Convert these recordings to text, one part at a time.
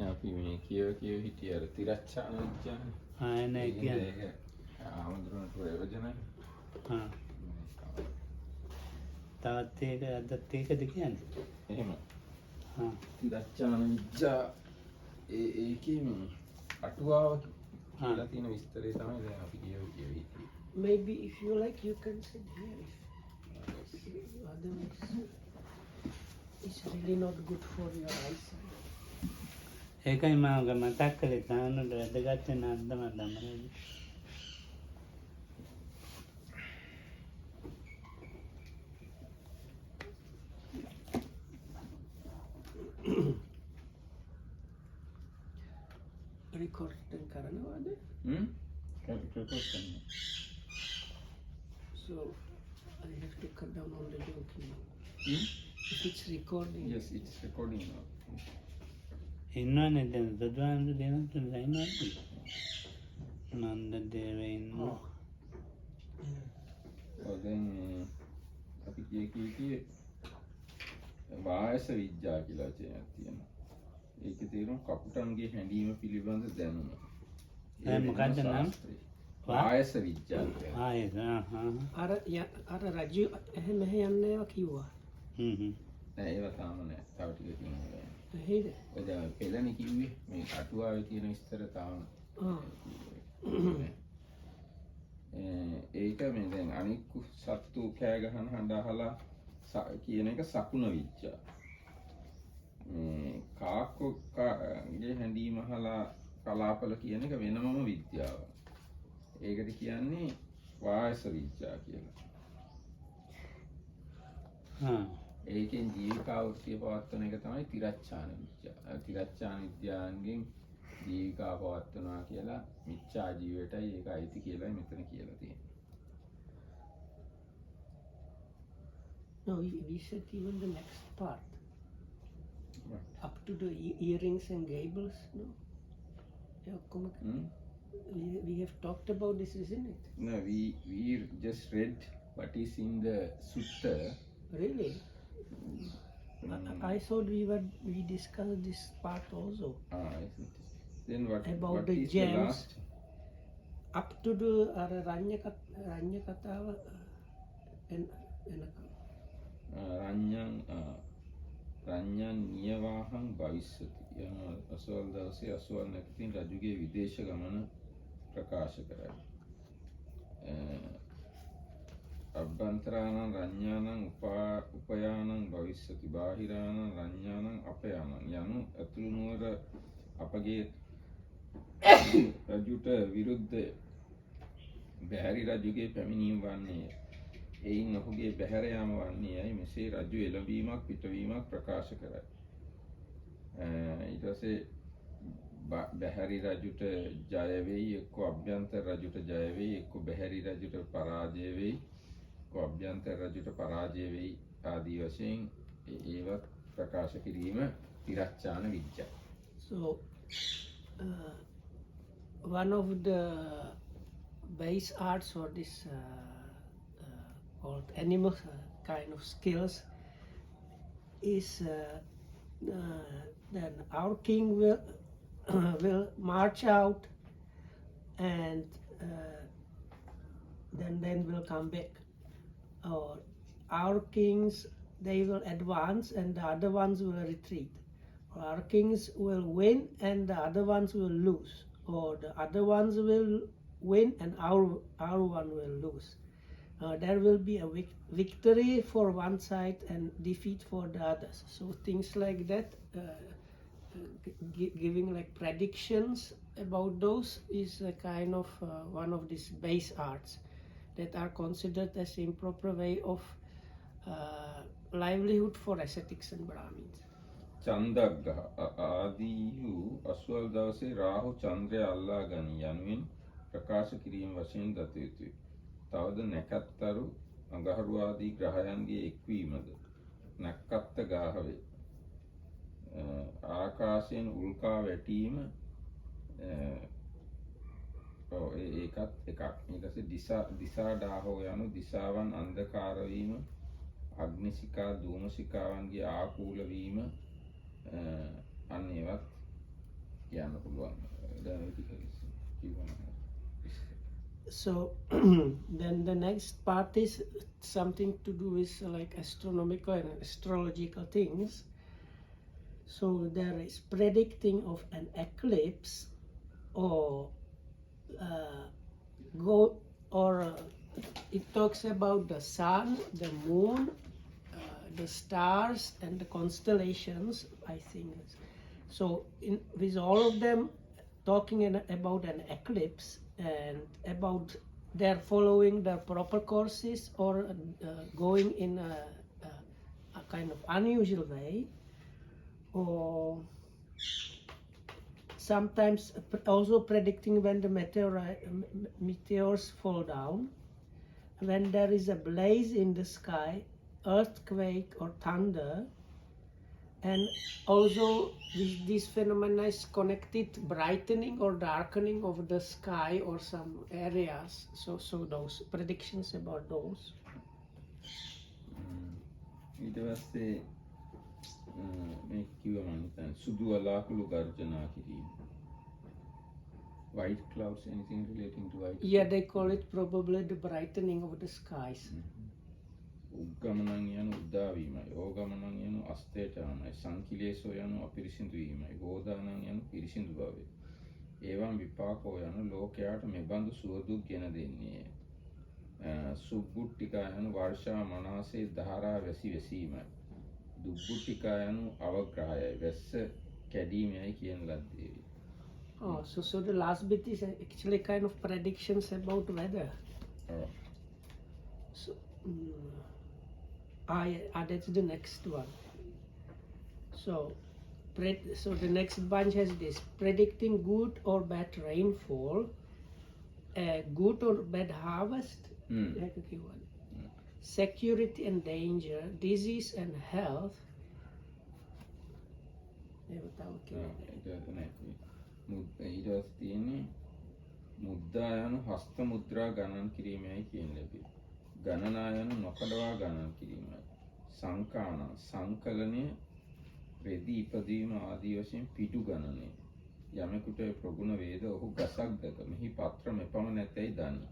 අපි මේ කියව හිටිය අර තිරච්ඡාන විද්‍යාව. නෑ කියන්නේ. ආමන්ත්‍රණ ප්‍රයෝජනයි. තවත් ඒක අදත් ඒකද කියන්නේ. එහෙම. තිරච්ඡාන විද්‍යා ඒකේ අටුවාව කියලා තියෙන විස්තරය තමයි දැන් අපි කියව. Maybe if you like, you can sit here. Otherwise, it's really not good for your eyesight. ඒකයි මම මතක් කළේ තානුට වැදගත් වෙන අන්දම තමයි. Recording කරනවද? record කරනවා. So I have to cut down on the joking. If it's recording. Yes, it's recording now. ඉන්නවනේ දැන් සුදුවන්දු දෙනත් ඉන්නවද? නන්ද දේව ඉන්නවා. දැන් අපි කියේ වායස විද්‍යා කියලා වචනයක් තියෙනවා. ඒකේ තේරුම කපුටන්ගේ හැඬීම පිළිබඳ දැනුම. මොකක්ද නම? වායස විද්‍යාව. ආයෙත් අර රජු එහෙම යන්නේ කිව්වා. නෑ ඒව තාම නෑ. තව ටික තියෙනවා. හේද? ඔය දැන් පෙළනේ කිව්වේ මේ අටුවාවේ තියෙන විස්තර තාම. ඒක මේ දැන් අනික් සත්තු කෑ ගහන හඬ අහලා කියන එක සකුණ විද්‍යා. කාක්කෝගේ හැඬීම අහලා කලාපල කියන එක වෙනමම විද්‍යාවක්. ඒකට කියන්නේ වායස විද්‍යා කියලා. ඒකෙන් ජීවිකාවෘතිය පවත්වන එක තමයි තිරච්ඡාන විද්‍යාව. තිරච්ඡාන විද්‍යාවෙන් ජීවිකා පවත්වනවා කියලා මිච්ඡා ජීවිතයි ඒක අයිති කියලා මෙතන කියලා තියෙනවා. No, we said even the next part. Right. Up to the earrings and gables, no? We have talked about this, isn't it? No, we just read what is in the sutta. Really? I thought we discussed this part also. Isn't it? Then what about what the is gems the last? up to the Ranya Katava and රඤ්ඤන් නියවාහං භවිස්සති යන අසවල් දවසේ අසවල් නැකතින් රජුගේ විදේශ ගමන ප්‍රකාශ කරයි. අභ්‍යන්තරාණං රඤ්ඤාණං උපයාණං භවිස්සති බාහිරාණං රඤ්ඤාණං අපයාණං යනු අතුළු නුවර අපගේ රජුට විරුද්ධ බැහැරි රජුගේ පැමිණීම වන්නේ. එයින් ඔහුගේ බැහැර යාම වන්නේ යයි මෙසේ රජු එළඹීමක් පිටවීමක් ප්‍රකාශ කරයි. ඊට පස්සේ බැහැරි රජුට ජය වෙයි, එක්ක අභ්‍යන්තර රජුට ජය වෙයි, එක්ක බැහැරි රජුට පරාජය වෙයි, එක්ක අභ්‍යන්තර රජුට පරාජය වෙයි ආදී වශයෙන් ඒවත් ප්‍රකාශ කිරීම තිරච්ඡාන විද්‍යාව. So one of the base arts for this called animal kind of skills is then our king will march out and then will come back, or our kings they will advance and the other ones will retreat, or our kings will win and the other ones will lose, or the other ones will win and our one will lose. There will be a victory for one side and defeat for the others. So things like that, giving like predictions about those is a kind of one of these base arts that are considered as improper way of livelihood for ascetics and Brahmins. චන්දග්ගහ ආදීහු අස්වල් දවසේ රාහු චන්ද්‍රය අල්ලා ගනී යනුවෙන් ප්‍රකාශ කිරීම වශයෙන් දත යුතුයි. තවද නැකත්තරු අඟහරු ආදී ග්‍රහයන්ගේ එක්වීමද නැක්කත්ත ගාහවේ. ආකාශයෙන් උල්කා වැටීම ඒකත් එකක්. ඊට පස්සේ දිසා ඩාහෝ යනු දිසාවන් අන්ධකාර වීම, අග්නිසිකා ධූමසිකාවන්ගේ ආකූල වීම, අන්න ඒවත් කියන්න පුළුවන්. දැන් ඔය ටික කිව්වම. So then the next part is something to do with like astronomical and astrological things. So there is predicting of an eclipse or it talks about the sun, the moon, the stars and the constellations, I think. So with all of them talking about an eclipse and about they're following the proper courses or going in a kind of unusual way, or sometimes also predicting when the meteors fall down, when there is a blaze in the sky, earthquake or thunder, and also this phenomena is connected brightening or darkening of the sky or some areas. So those predictions about those. ඊට පස්සේ මේ කිව්ව මම හිතන්නේ සුදු වලාකුළු ගර්ජනා කිරීම. White clouds, anything relating to white? Yeah, they call it probably the brightening of the skies. උද්ගමනං යනු උදා වීමයි. ඕගමනං යනු අස්තේචාමයි. සංකිලේශෝ යනු අපිරිසිදු වීමයි. ගෝදානං යනු පිරිසිදු බවයි. ඒවම් විපාකෝ යනු ලෝකයාට මෙබඳු සුවදුක් ගෙන දෙන්නේ. සුබ්බුට්ටිකා යනු වර්ෂා මනාසේ ධාරා වැසි වැසීමයි. දුබ්බුට්ටිකා යනු අවග්‍රහයයි. වැස්ස කැඩීමයි කියන ලද්දේ. Oh, so the last bit is actually kind of predictions about weather. Oh. So, that's the next one. So the next bunch has this: predicting good or bad rainfall, good or bad harvest, security and danger, disease and health. ඊට තියෙන්නේ මුද්දා යනු හස්ත මුද්‍රා ගණන් කිරීමයි කියන ලැබේ. ගණනා යනු නොකඩවා ගණන් කිරීමයි. සංකාන සංකලනය රෙදි ඉපදීම ආදී වශයෙන් පිටු ගණනය. යමෙකුට ප්‍රගුණ වේද ඔහු ගසක් දැක මෙහි පත්‍ර මෙපමණ නැතයි දනි.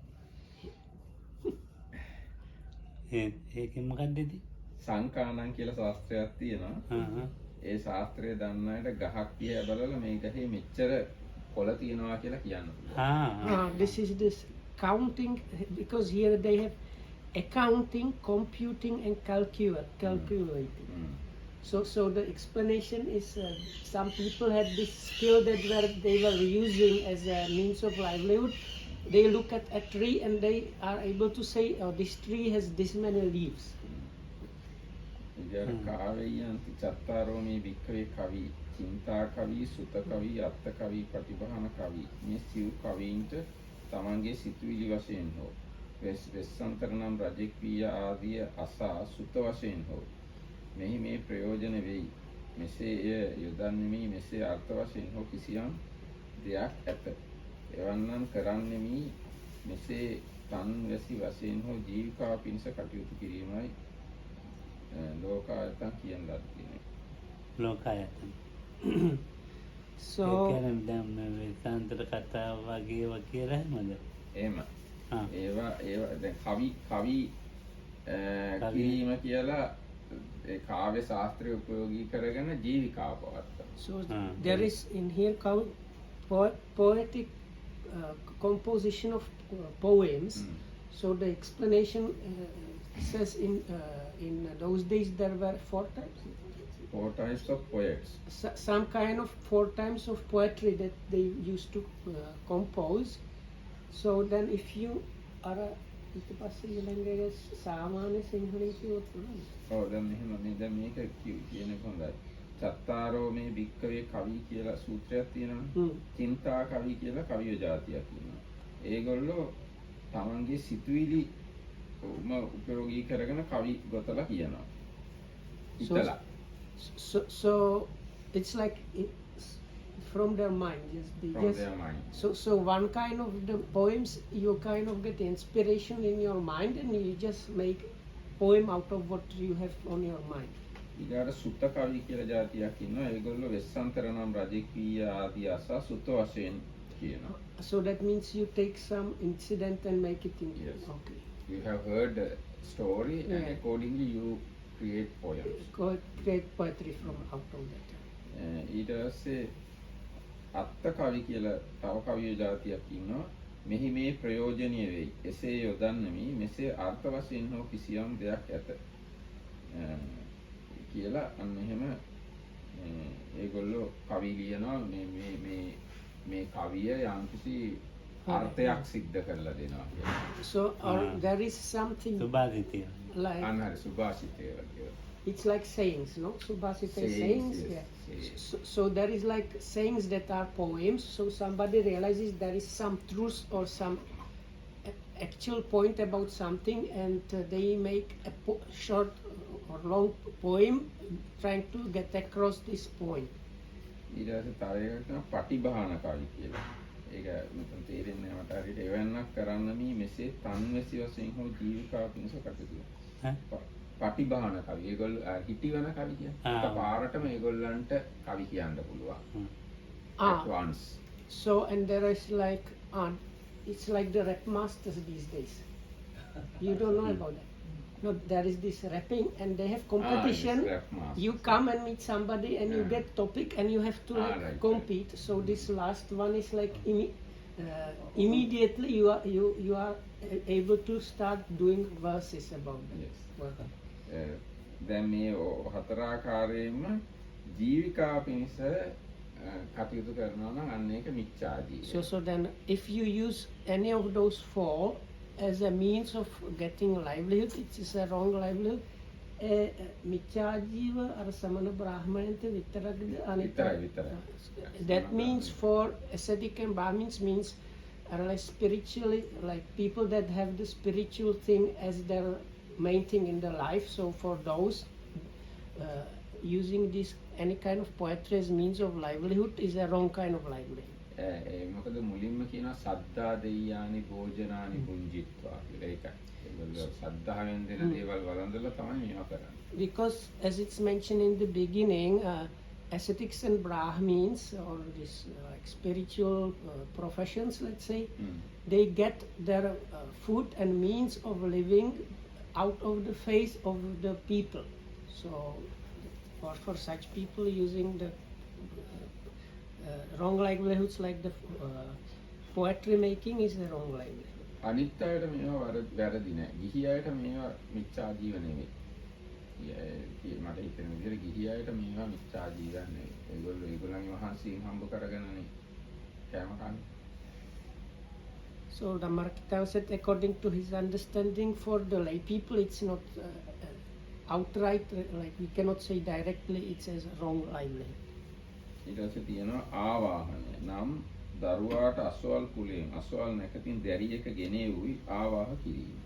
ඒකෙන් මොකක්ද ඉතින්? සංකානං කියලා ශාස්ත්‍රයක් තියෙනවා. ඒ ශාස්ත්‍රය දන්න අයට ගහක් දිහා බලලා මේ ගහේ මෙච්චර කොළ තියෙනවා කියලා කියන්න පුළුවන්. This is this counting, because here they have accounting, computing and calculating. So the explanation is some people had this skill that they were using as a means of livelihood. They look at a tree and they are able to say, oh, this tree has this many leaves. කාවයන්ති චත්තාරෝමේ භික්ඛවේ කවි චින්තා කවි සුත කවි අත්ත කවි ප්‍රතිභාන කවි මේ සිව් කවීන්ට තමන්ගේ සිතුවිලි වශයෙන් හෝ වෙස්සන්තර නම් රජෙක් වීය ආදිය අසා සුත වශයෙන් හෝ මෙහි මේ ප්‍රයෝජන වෙයි මෙසේ එය යොදන්නෙමි මෙසේ අර්ථ වශයෙන් හෝ කිසියම් දෙයක් ඇත එවන්නම් කරන්නෙමි මෙසේ තන් වැසි වශයෙන් හෝ ජීවිකාව පිණිස කටයුතු කිරීමයි ලෝකායතන කියන ලද්දේ. ලෝකායතන. So ඒකෙන් දැන් මේ වේදාන්තර කතාව වගේ කියලා නේද? එහෙම. ඒවා දැන් කවි කිරීම කියලා ඒ කාව්‍ය ශාස්ත්‍රය උපයෝගී කරගෙන ජීවිකාව පවත්වනවා. So there is in here poetic composition of poems. So the explanation says in those days there were four types of poets. Some kind of 4 types of poetry that they used to compose. So then if you are ඊට පස්සේ ඊළඟට සාමාන්‍ය සිංහලෙන් කියවොත් පුළුවන්. ඔව් දැන් මෙහෙම දැන් මේක කියන්නේ කොහොමද? චත්තාරෝ මේ භික්ඛවේ කවි කියලා සූත්‍රයක් තියෙනවා. චින්තා කවි කියලා කවිය જાතියක් තියෙනවා. ඒගොල්ලෝ තමන්ගේ සිතුවිලි උපයෝගී කරගෙන කවි ගොතලා කියනවා. හිතලා. So it's like from their mind. Their mind. So one kind of the poems you kind of get inspiration in your mind and you just make poem out of what you have on your mind. ඊගාට සුත්ත කවි කියලා જાතියක් ඉන්නවා. ඒගොල්ලෝ වෙස්සන්තර නම් රජෙක් වී ආදී අසා සුත්ත වශයෙන් කියනවා. So that means you take some incident and make it in. Yes. Okay. You have heard a story and Yeah. accordingly you create poems. Create poetry from out of that. ඊට පස්සේ අත්ත කවි කියලා තව කවිය જાතියක් ඉන්නවා. මෙහි මේ ප්‍රයෝජනීය වෙයි. එසේ යොදන්නමි මෙසේ අර්ථ වශයෙන් හෝ කිසියම් දෙයක් ඇත. කියලා අන්න එහෙම ඒගොල්ලෝ කවි ලියනවා මේ කවිය යම්කිසි අර්ථයක් සිද්ධ කරලා දෙනවා කියලා. So there is something සුභාසිතය. like අන්න හරි සුභාසිතය කියලා. it's like sayings, no? Subhasita is sayings. Yes, Yeah. sayings. So there is like sayings that are poems. So somebody realizes there is some truth or some actual point about something, and they make a short or long poem trying to get across this point. ඊට පස්සේ තව එකක් තමයි පටිභාන කවි කියලා. ඒක මෙතන තේරෙන්නේ මට හරියට එවන්නක් කරන්න මෙසේ තන්වැසි වශයෙන් හෝ ජීවිකාව පිණිස කටයුතු කරනවා. පටිභාන කවි. ඒගොල්ලෝ හිටිවන කවි කියන්නේ. පාරටම ඒගොල්ලන්ට කවි කියන්න පුළුවන්. At once. So and there is like it's like the rap masters these days. You don't know about that. No, there is this rapping and they have competition. Yes, rap masters. You come and meet somebody and you Yeah. get topic and you have to like Right, compete. So this last one is like immediately you are able to start doing verses about that. Yes. Well, දැන් මේ හතරාකාරයෙන්ම ජීවිකාව පිණිස කටයුතු කරනවා නම් අන්න ඒක මිච්ඡා ජීවය. So then if you use any of those four as a means of getting livelihood, it is a wrong livelihood. මිච්ඡා ජීව අර සමන බ්‍රාහ්මණයන්ට විතරක්ද විතරයි. That means for ascetic and Brahmins means are like spiritually, like people that have the spiritual thing as their main thing in their life. So for those using this any kind of poetry as means of livelihood is a wrong kind of livelihood. මොකද මුලින්ම කියනවා සද්දා දෙයයානි භෝජනානි පුංජිත්වා කියලා ඒකයි. ඒගොල්ලෝ සද්ධාවෙන් දෙන දේවල් වළඳලා තමයි මේවා කරන්නේ. Because as it's mentioned in the beginning, ascetics and Brahmins or this like spiritual professions, let's say, they get their food and means of living out of the face of the people. So for such people using the wrong livelihoods like the poetry making is the wrong livelihood. අනිත් අයට මේවා වැරදි නෑ. ගිහි අයට මේවා මිච්ඡා ජීව නෙවෙයි. මට හිතෙන විදිහට ගිහි අයට මේවා මිච්ඡා ජීවයක් නෙවෙයි. ඒගොල්ලන්ගේ වහන්සීන් හම්බ කරගෙනනේ කෑම කන්නේ. So Dhammarakkhita said according to his understanding for the lay people it's not outright like we cannot say directly it's as wrong livelihood. ඊට පස්සේ තියෙනවා ආවාහනය. නම් දරුවාට අසවල් කුලයෙන් අසවල් නැකතින් දැරියක ගෙනෙව්වි ආවාහ කිරීම.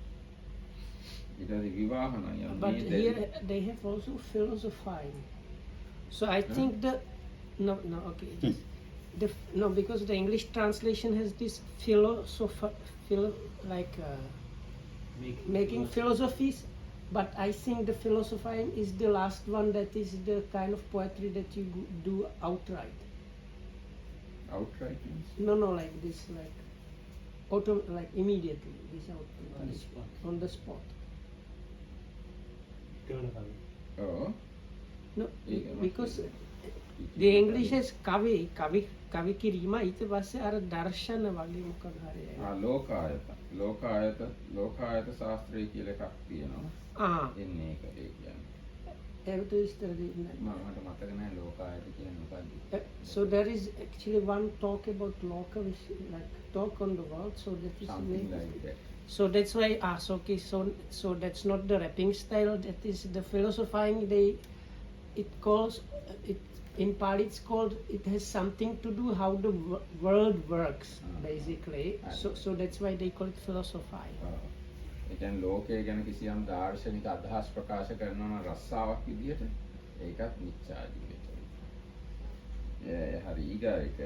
ඊට පස්සේ විවාහනය. But here they have also philosophizing. So I think no, because the English translation has this making philosophies, but I think the philosophizing is the last one that is the kind of poetry that you do outright. Outright means? No, like this, like like immediately, this on the spot. Oh. No, because the English has kavi kirima ඊට පස්සේ අර දර්ශන වගේ මොකද හරි. ලෝකායත ශාස්ත්‍රය කියලා එකක් තියෙනවා. එන්නේ ඒක කියන්නේ. ඒකට විස්තර දෙන්න. මට මතක නැහැ ලෝකායත කියන්නේ මොකක්ද. So there is actually one talk about loka, which like talk on the world. So that is Something like that. So that's why so that's not the rapping style. That is the philosophizing. It calls it in Pali. It's called. It has something to do how the world works basically. So that's why they call it philosophizing. ඒ කියන්නේ ලෝකය ගැන කිසියම් දාර්ශනික අදහස් ප්‍රකාශ කරනවා නම් රස්සාවක් විදියට ඒකත් මිච්ඡා ජීවිතය. හරි ඊගායක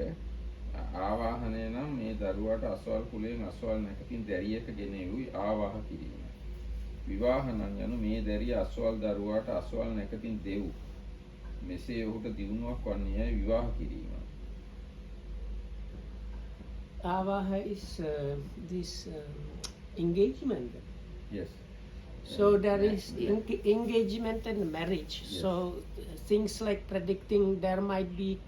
ආවාහනය නම් මේ දරුවාට අසවල් කුලයෙන් අසවල් නැකකින් දැරියක ගෙනෙව්වි ආවාහ කිරීම. විවාහනං යනු මේ දැරිය අස්වල් දරුවාට අස්වල් නැකතින් දෙව්. මෙසේ ඔහුට දියුණුවක් වන්නේ විවාහ කිරීම. Avaha is this engagement. Yes. So there is engagement and marriage. Yes. So things like predicting there might be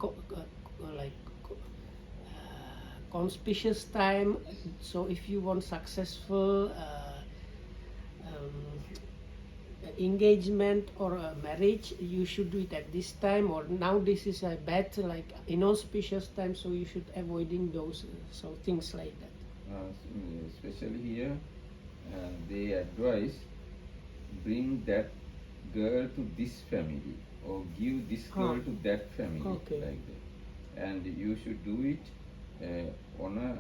conspicuous time. So if you want successful engagement or a marriage, you should do it at this time. Or now this is a bad, like inauspicious time, so you should avoiding those. So things like that. Especially here, they advise bring that girl to this family or give this girl to that family, Okay. like that. And you should do it on a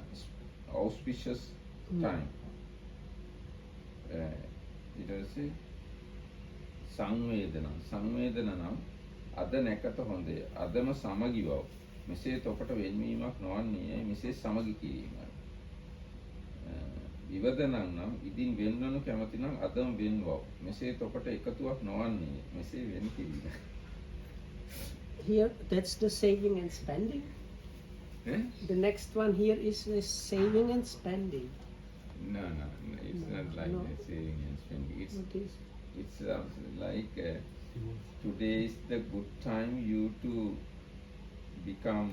auspicious time. It will say සංවේදන නම් අද නැකත හොඳේ අදම සමගි බව මෙසේ තොපට වෙන්වීමක් නොවන්නේ මෙසේ සමගි කිරීමයි. විවදනං නම් ඉදින් වෙන්වනු කැමති නම් අදම වෙන්වව මෙසේ තොපට එකතුවක් නොවන්නේ මෙසේ වෙන් කිරීම. Here, that's the saving and spending. The next one here is the saving and spending. No, it's No, not like no. that, saving and spending. What is? It's like today is the good time you to become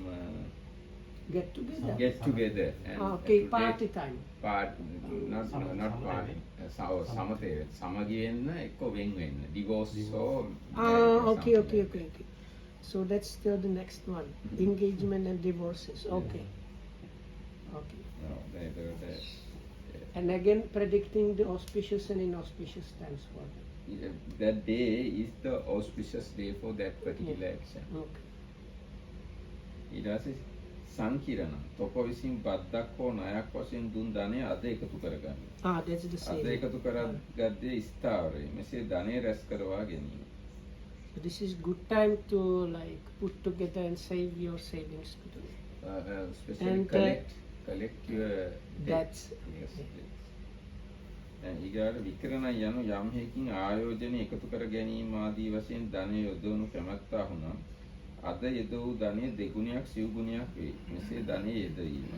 Get together. get together and Okay, today party time. not party. සමතේ සමගි වෙන්න එක්ක වෙන් වෙන්න divorce or Okay. So that's still the next one. Engagement and divorces. Okay. Okay. No, And again, predicting the auspicious and inauspicious times for them. that day is the auspicious day for that particular action. Okay. ඊට පස්සේ සංකිරණ තොප විසින් බද්දක් හෝ ණයක් වශයෙන් දුන් ධනය අද එකතු කරගන්න. That's the අද saving. එකතු කරගත්තේ ස්ථාවරයි. මෙසේ ධනය රැස් කරවා ගැනීම. So this is good time to like put together and save your savings together. Especially And, collect your Debts. Yes. ඊගාට විකරණය යනු යම් හේකින් ආයෝජන එකතු කර ගැනීම ආදී වශයෙන් ධනය යොදවනු කැමැත්තා වුණා. අද යොදවූ ධනය දෙගුණයක් සිව් ගුණයක් වේ. මෙසේ ධනය යෙදවීම.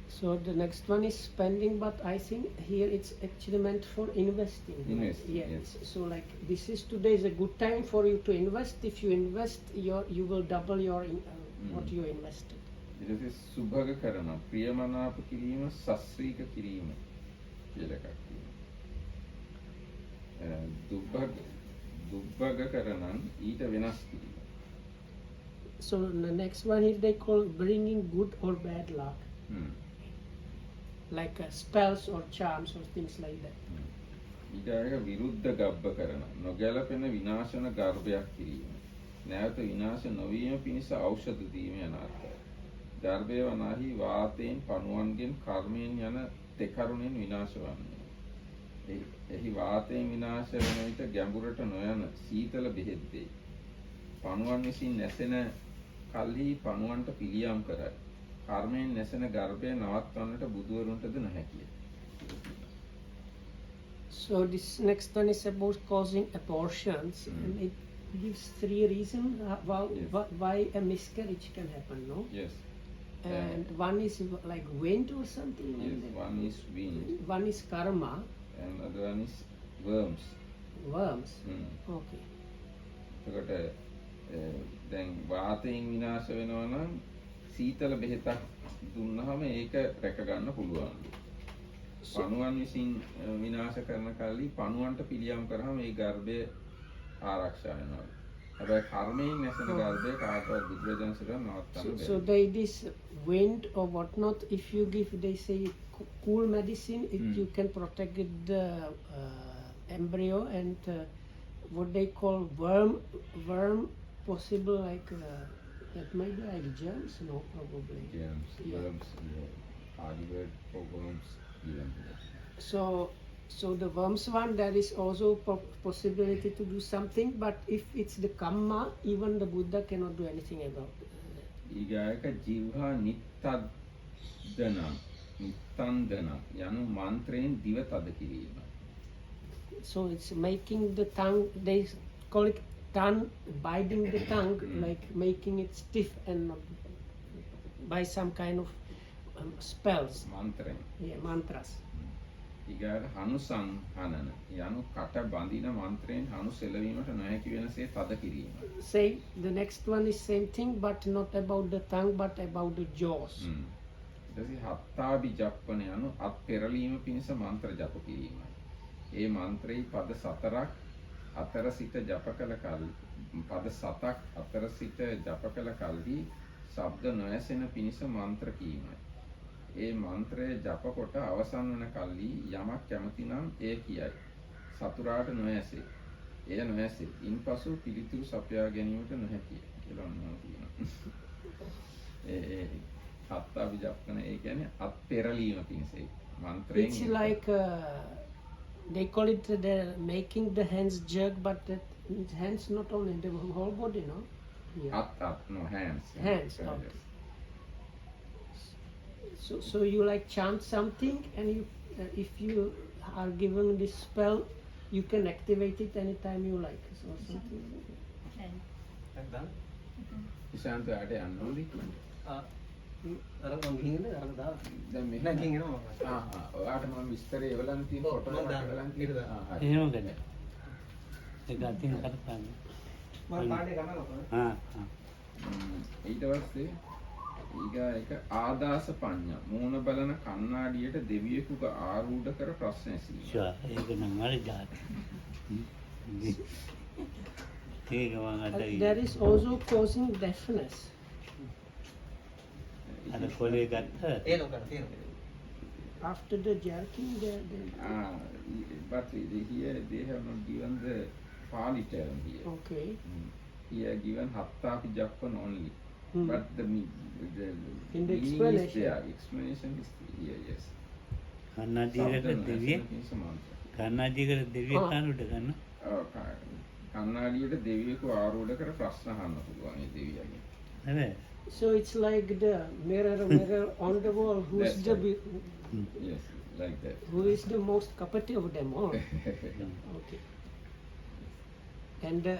So the next one is spending, but I think here it's actually meant for investing. Investing, Yes. yes. So like this is today is a good time for you to invest. If you invest, you will double your what you invested. ඊට පස්සේ සුභග කරන ප්‍රියමනාප කිරීම සස්ත්‍රීක කිරීම කියලා එකක් තියෙනවා. දුබ්බග කරනන් ඊට වෙනස් කිරීම. So the next one here they call bringing good or bad luck. Like spells or charms or things like that. ඊට විරුද්ධ ගබ්බ කරන නොගැලපෙන විනාශන ගර්භයක් කිරීම. නැවත විනාශ නොවීම පිණිස ඖෂධ දීම යන අර්ථය. ගර්භය වනාහි වාතයෙන් පණුවන්ගෙන් කර්මයෙන් යන තෙකරුණෙන් විනාශ වන්නේ. එහි වාතයෙන් විනාශ වන විට ගැඹුරට නොයන සීතල බෙහෙත් දෙයි. පණුවන් විසින් නැසෙන කල්හි පණුවන්ට පිළියම් කරයි. කර්මයෙන් නැසෙන ගර්භය නවත්වන්නට බුදුවරුන්ටද නොහැකිය. So this next one is about causing abortions, and it gives 3 reasons why a miscarriage can happen, no? Yes. And one is like wind or something like Yes, that. one is wind One is karma, and other one is worms. worms. Okay. එතකොට දැන් වාතයෙන් විනාශ වෙනවා නම් සීතල බෙහෙතක් දුන්නාම ඒක රැක ගන්න පුළුවන්. පණුවන් විසින් විනාශ කරන කල්ලි පණුවන්ට පිළියම් කරාම ඒ ගර්භය ආරක්ෂා වෙනවා. හැබැයි කර්මයෙන් නැසෙන ගර්භය කාටවත් බුදුරජාණන් වහන්සේ නවත්තන්න බැහැ. So they this wind or whatnot, if you give, they say cool medicine, you can protect the embryo, and what they call worm possible like that might be like germs, no, probably. Germs, Yeah. worms, hardy word for worms given. So the worms one, there is also possibility to do something, but if it's the kamma, even the Buddha cannot do anything about it. ඊගායක ජීවහා නිත්තන්දන යනු මන්ත්‍රයෙන් දිව තද කිරීම. So it's making the tongue, they call it tongue, biting the tongue, like making it stiff and by some kind of spells. මන්ත්‍රයෙන්. Yeah, mantras. ඊගාට හනු සංහනන යනු කට බඳින මන්ත්‍රයෙන් හනු සෙලවීමට නොහැකි වෙනසේ තද කිරීම. Say the next one is same thing, but not about the tongue, but about the jaws. ඊට පස්සේ හත්තාබි ජප්පන යනු අත් පෙරලීම පිණිස මන්ත්‍ර ජප කිරීමයි. ඒ මන්ත්‍රයේ පද 4ක් අතර සිට ජප කළ කල පද 7ක් අතර සිට ජප කළ කල්හි ශබ්ද නොඇසෙන පිණිස මන්ත්‍ර කීමයි. ඒ මන්ත්‍රය ජප කොට අවසන් වන කල්හි යමක් කැමති නම් එය කියයි. සතුරාට නොඇසේ. එය නොඇසේ. ඉන්පසු පිළිතුරු සපයා ගැනීමට නොහැකිය කියලා මම කියනවා. ඒ හත්තාවි ජප්පන ඒ කියන්නේ අත් පෙරලීම පිණිස මන්ත්‍රයෙන්. It's like they call it the making the hands jerk, but the hands not only the whole body, no? Yeah. At no hands. Hands. Okay. So you like chant something, and you if you are given this spell, you can activate it anytime you like. So something. ඉෂාන්තයාට යන්න ඕනේ. අර මං ගිහින් ඉන්නේ අරක දාලා. දැන් මෙහෙම නෑ ගිහින් එනවා මම. ඔයාට මම විස්තරය එවලන් තියෙන ෆොටෝ මම එකක් දාන්න. එවලන් ඊට තියෙනවා. දාන්න. හරි. එහෙම ගන්න. ඒක අතින් කරපන්න. මම පාඩේ ගන්නවා. හා හා. ඊට පස්සේ ඊගා එක ආදාස පඤ්ඤා මූණ බලන කණ්ණාඩියට දෙවියෙකුගේ ආරූඪ කර ප්‍රශ්න ඇසීම. ෂුවර් ඒක නම් හරි જાති. ඒක මම අදයි. That is also causing deafness. අර කොලේ ගත්ත ඒ ලෝකන තියෙනවා. After the jerking, they But here they have not given the Pali term here. okay. Here given Hattapi Japan only. Hmm. But the In the meaning explanation. is there. Explanation is here, yes. කන්නාදීකට දෙවියෙක් කන්නාදීකට දෙවියෙක් කානුට ගන්න. කන්නාඩියට දෙවියෙකු ආරූඪ කර ප්‍රශ්න අහන්න පුළුවන් ඒ දෙවියන්ගෙන්. නේද? So it's like the mirror on the wall. Who's That's the right. Yes, like that. who is the most capable of them all? Okay. And the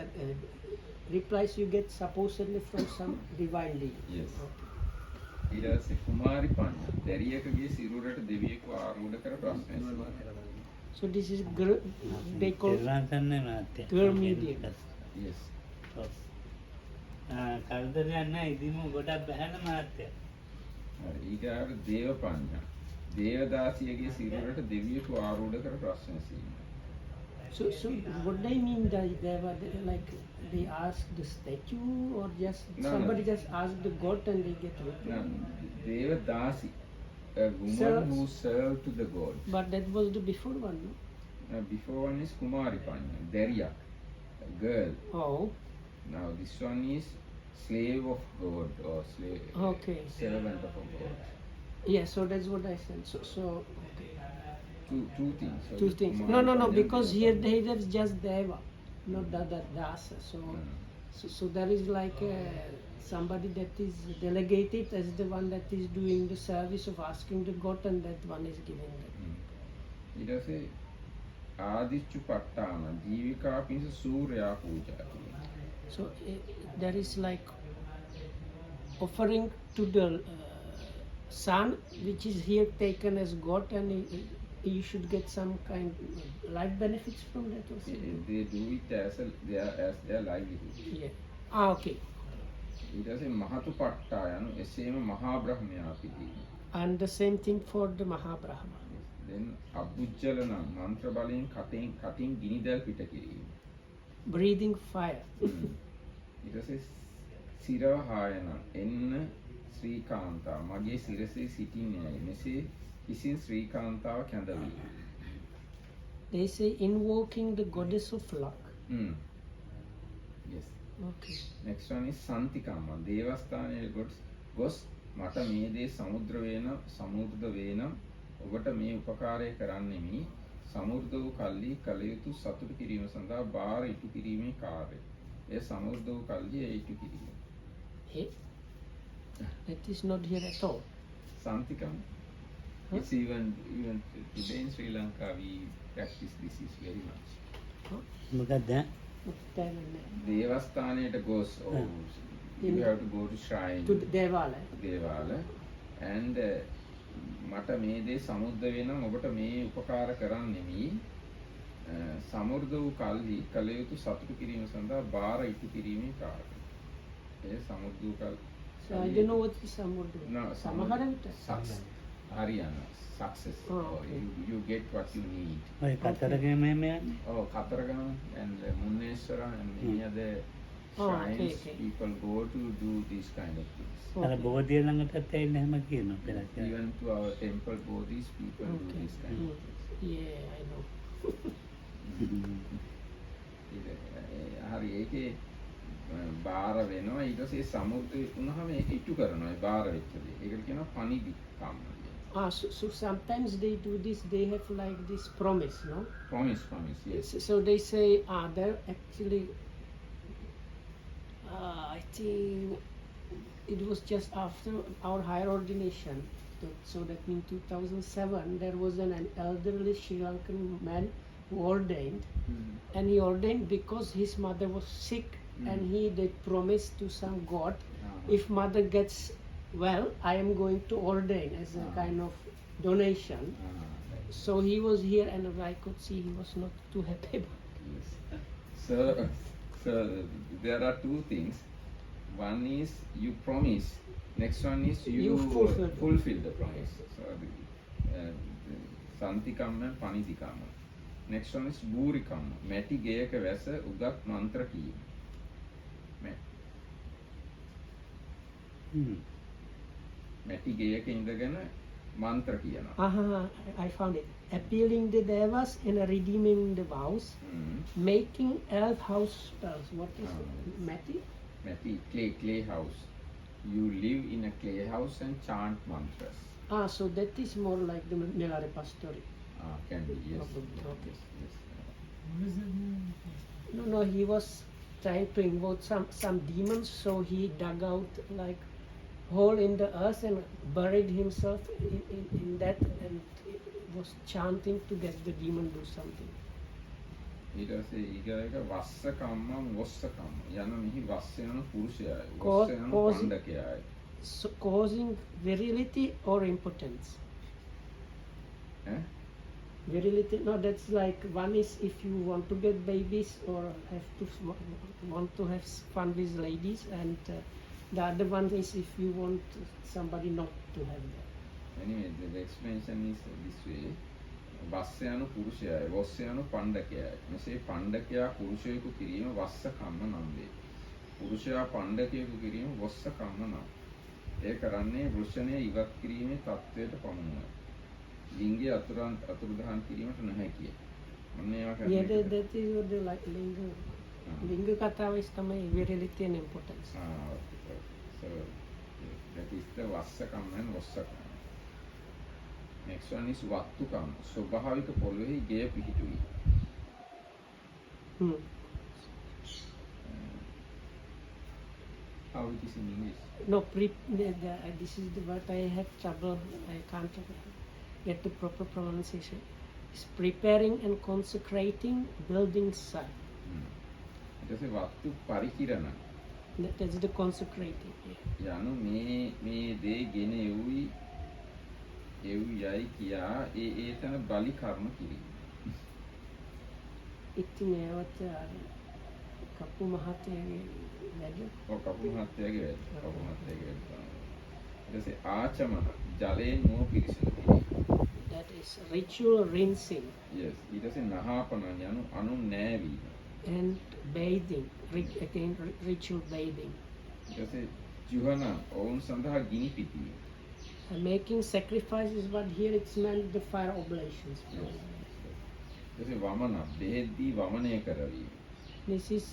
replies you get supposedly from some divine lead. Yes. Okay. ඊට පස්සේ කුමාරි පඤ්ඤා දැරියකගේ සිරුරට දෙවියෙකු ආරූඪ කර ප්‍රශ්න ඇසීම. So this is they call දෙල්ලාන්තන්නේ මාත්‍ය. girl medium. Yes. කල්දරයක් නැහැ ඉදින්ම ගොඩක් බහැන මාත්‍ය. හරි. ඊගාට දේව පඤ්ඤා දේවදාසියගේ සිරුරට දෙවියෙකු ආරූඪ කර ප්‍රශ්න ඇසීම. So what they mean that they were like they ask the statue or just No, somebody no. just ask the god and they get reply. Devadasi, a woman Serves. who served to the god. But that was the before one, no? Before one is Kumari Panya, Deriyak, a girl. Oh, Now this one is slave of God or slave, Okay. servant of a god. yeah. So that's what I said. So okay. Two things. So Two it's things. Kumari No. Panya, Because Deva here Panya. there's just Deva, not the Dasa. So there is like somebody that is delegated as the one that is doing the service of asking the god, and that one is giving the. ඊට පස්සේ ආදිච්චු පට්ටාන ජීවිකා පිණිස සූර්යා පූජා කිරීම. So there is like offering to the sun, which is here taken as god, and you should get some kind life benefits from that or something. They do it as their livelihood. Yeah. Okay. ඊට පස්සේ මහතු පට්ටා යනු එසේම මහා බ්‍රහ්මයා පිළිගන්න. And the same thing for the Mahabrahma. then අබුජ්ජල නම් මන්ත්‍ර බලයෙන් කටින් ගිනිදැල් පිට කිරීම. Breathing fire. ඊට පස්සේ සිරව හායන එන්න ශ්‍රීකාන්තා මගේ සිරසේ සිටින්නේ මෙසේ කිසින් ශ්‍රීකාන්තාව කැඳවීම. They say invoking the goddess of luck. Yes. Okay. Next one is සන්තිකම්ම දේවස්ථානයේ ගොස් මට මේ දේ සමුද්‍ර වේනම් ඔබට මේ උපකාරය කරන්නෙමි සමුද්‍ර වූ කල්ලි කල යුතු සතුටු කිරීම සඳහා බාර ඉටු කිරීමේ කාර්යය. ඒ සමුද්‍ර වූ කල්ලි ඒ ඉටු කිරීම. Hey, that is not here at all. සන්තිකම් It's even today in Sri Lanka we practice this is very much. මොකක්ද Devasthanayata goes, oh, you have to go to shrine, to Devala. Devala, and මට මේ දේ සමුද්ද වෙනම් ඔබට මේ උපකාර කරන්න නෙමෙයි සමුර්ධ වූ කල්හි කල යුතු සතුටු කිරීම සඳහා බාර ඉටු කිරීමේ කාර්යය. ඒ සමුර්ධ වූ කල් So I don't know what is Samurdu. No, Samaharanta. Haryana, success. Oh, Or okay. you get what you need. ඔය කතරගම මෙහෙම යන්නේ Oh, Kataragama and Munneswara and many other Oh, shrines, okay, okay. people go to do these kind of things. අර බෝධිය ළඟටත් ඇවිල්ලා එහෙම කියනවා පෙරක් Even to our temple bodies, people do Okay. this kind of things. Yeah, I know. හරි ඒකේ බාර වෙනවා ඊට පස්සේ සමුද්‍ර වුණාම ඒක ඉටු කරනවා ඒ බාර වෙච්ච දේ. ඒකට කියනවා පණිදි කම්ම. So sometimes they do this, they have like this promise, no? Promise, yes. So they say, they're actually, I think it was just after our higher ordination. So that means 2007, there was an elderly Sri Lankan man who ordained. And he ordained because his mother was sick and he did promise to some god, if mother gets well, I am going to ordain as a kind of donation. So he was here and I could see he was not too happy about Yes. So there are two things. One is you promise. Next one is you fulfill the promise. So Santikamma and Panidikamma. Next one is Burikamma. Meti geyaka වැස උගත් මන්ත්‍ර කීම. මැටි ගේයක ඉඳගෙන මන්ත්‍ර කියනවා. I found it. Appealing the devas and redeeming the vows, making earth house spells. What is it? Mati? Mati, clay house. You live in a clay house and chant mantras. So that is more like the Milarepa story. Can be, yes. Okay. Yes. No, he was trying to invoke some demons, so he dug out like hole in the earth and buried himself in that and was chanting to get the demon do something. ඊට පස්සේ ඊගායක වස්ස කම්මං වස්ස කම්ම යන මෙහි වස්ස යන පුරුෂයයි වස්ස යන පණ්ඩකයයි. So causing virility or impotence? Virility, no, that's like one is if you want to get babies or have to want to have fun with ladies, and the other one is if you want somebody not to have that. Anyway, the explanation is this way. වස්ස යන පුරුෂයයි වස්ස යන පණ්ඩකයයි. මෙසේ පණ්ඩකයා පුරුෂයෙකු කිරීම වස්ස කම්ම නම් වේ. පුරුෂයා පණ්ඩකයෙකු කිරීම වස්ස කම්ම නම්. ඒ කරන්නේ වෘෂණය ඉවත් කිරීමේ තත්වයට පමුණුවයි. ලිංගය අතුරුදහන් කිරීමට නොහැකිය. මොන්නේ ඒවා කරන්නේ? Yeah, that is what the like linga katawa is තමයි virility and impotence. Okay. So that is the vassa kamma and vassa kamma. Next one is vattu kamma. ස්වභාවික පොළොවේ ගෙය පිහිටුවීම. How it is in English? No, this is the word I have trouble. I can't get the proper pronunciation. It's preparing and consecrating building site. ඊට පස්සේ වත්තු පරිකිරණ. That's the consecrating. යනු මේ දේ ගෙන එව්යයි කියා ඒතන බලි කර්ම කිරීම. ඉතින් ඒවත් කපු මහත්තයාගේ වැඩ. කපු මහත්තයාගේ වැඩ. ඊට පස්සේ ආචමන ජලයෙන් මුව පිරිසිදු කිරීම. That is ritual rinsing. Yes, ඊට පස්සේ නහාපන යනු අනුන් නෑවීම. And bathing, again ritual bathing. ඊට පස්සේ ජුහන ඔවුන් සඳහා ගිනි පිටීම. Making sacrifices, but here it's meant the fire oblations. ඊට පස්සේ වමන බෙහෙද්දී වමනය කරවීම. This is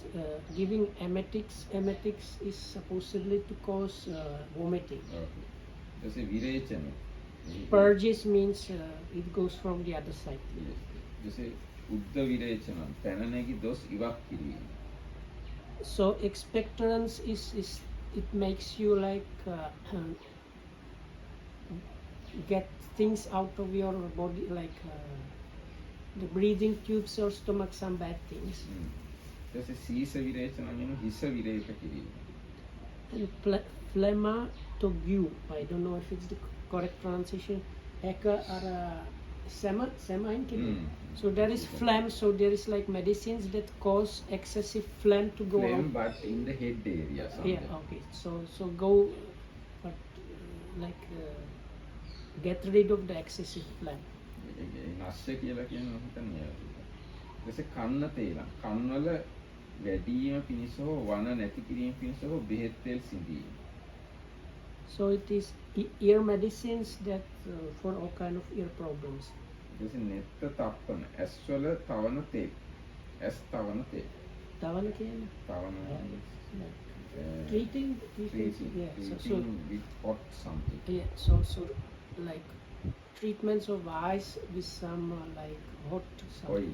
giving emetics. Emetics is supposedly to cause vomiting. Okay. ඊට පස්සේ විරේචන. Purges means it goes from the other side. Yes. ඊට පස්සේ උද්ද විරේචන පැන නැගි දොස් ඉවත් කිරීම. So expectorants is it makes you like get things out of your body, like the breathing tubes or stomach, some bad things. ඊට පස්සේ සීස විරේචන කියන හිස විරේක කිරීම. And phlegmatogue, I don't know if it's the correct pronunciation. Eka or sema in Kenya. So there is phlegm, so there is like medicines that cause excessive phlegm to go Phlegm, out. but in the head area. Yeah, okay. So go, but get rid of the excessive phlegm. නස්ය කියලා කියන හිතන්නේ. ඊට පස්සේ කන්න තේල. කන්වල වැඩිම පිණිස හෝ වන නැති කිරීම පිණිස හෝ බෙහෙත් තෙල් සිඳීම. So it is ear medicines that for all kind of ear problems. ඊට පස්සේ නෙත්ත තප්පන. ඇස් වල තවන තෙල්. ඇස් තවන තෙල්. Tavana kiyana? තවන Treating, treating yeah. with hot something. Yeah, so like treatments of eyes with some like hot Oil.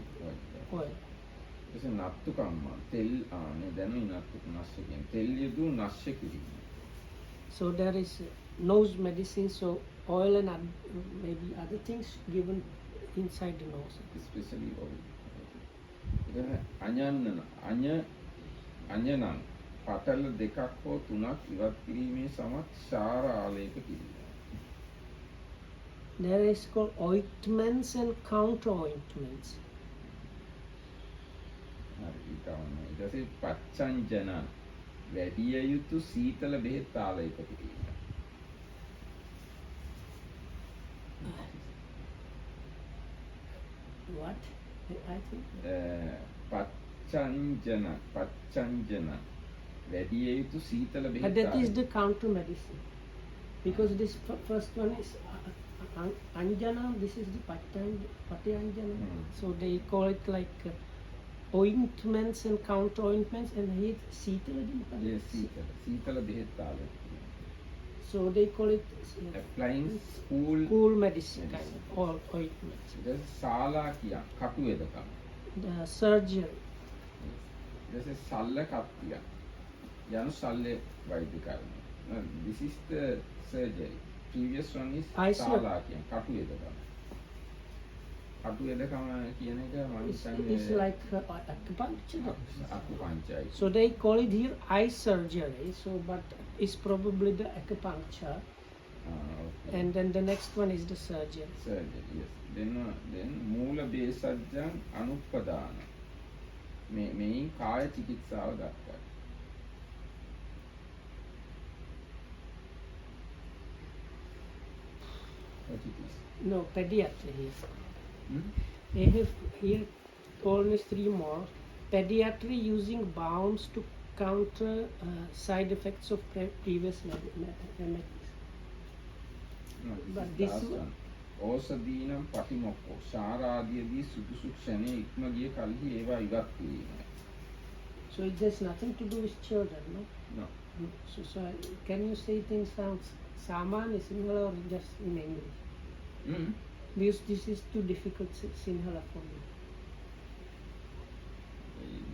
oil. ඊට පස්සේ නත්තු කම්ම. තෙල් ආනේ දැනුයි නත්තු නස්ය කියන්නේ. තෙල් යදු නස්ය කිරීම. So there is nose medicine, so oil and maybe other things given inside the nose. Especially oil. අඤ්ඤන්න අඤ්ඤනං පටල දෙකක් හෝ තුනක් ඉවත් කිරීමේ සමත් ශාර ආලේප කිරීම. There is called ointments and counter ointments. හරි ඊටවන්න. ඊට පස්සේ පච්චංජන වැඩිය යුතු සීතල බෙහෙත් ආලේප කිරීම. What? I think. පච්චංජන වැඩිය යුතු සීතල But බෙහෙත් that is ආලේප. the counter medicine. Because this first one is anjana, this is the patyanjana. So they call it like ointments and counter ointments, and here sitala. ඒ සීතල බෙහෙත් ආලේප කිරීම. So they call it Applying cool cool medicine kind of ointments. ඊට පස්සේ ශාලා කියන කටු වෙදකම. The surgery. ඊට පස්සේ සල්ල කප්පිය. යනු සල්ලේ වෛද්‍ය කර්මය. This is the surgery. Previous one is I see. ශාලා කියන කටු වෙදකම. කටු වෙදකම කියන එක මම It's හිතන්නේ like acupuncture. අකුපංචයි. So they call it here eye surgery. So, but it's probably the acupuncture, Okay. and then the next one is the surgery. Surgery, yes. Then මූල බේසජ්ජං අනුප්පදාන. මේන් කාය චිකිත්සාව දක්වයි. What it is? No, pediatry here. Hmm? They have here always three more. Pediatry using balms to counter side effects of previous remedies. No, But this this is last one- one. ඕසදීනම් පටිමොක්කෝ ශාරාදියදී සුදුසු ක්ෂණයේ ඉක්ම ගිය කල්හි ඒවා ඉවත් කිරීමයි. So it has nothing to do with children, no? No. So can you say things sounds Samanya Sinhala or just in English? Mm. Because this is too difficult Sinhala for me.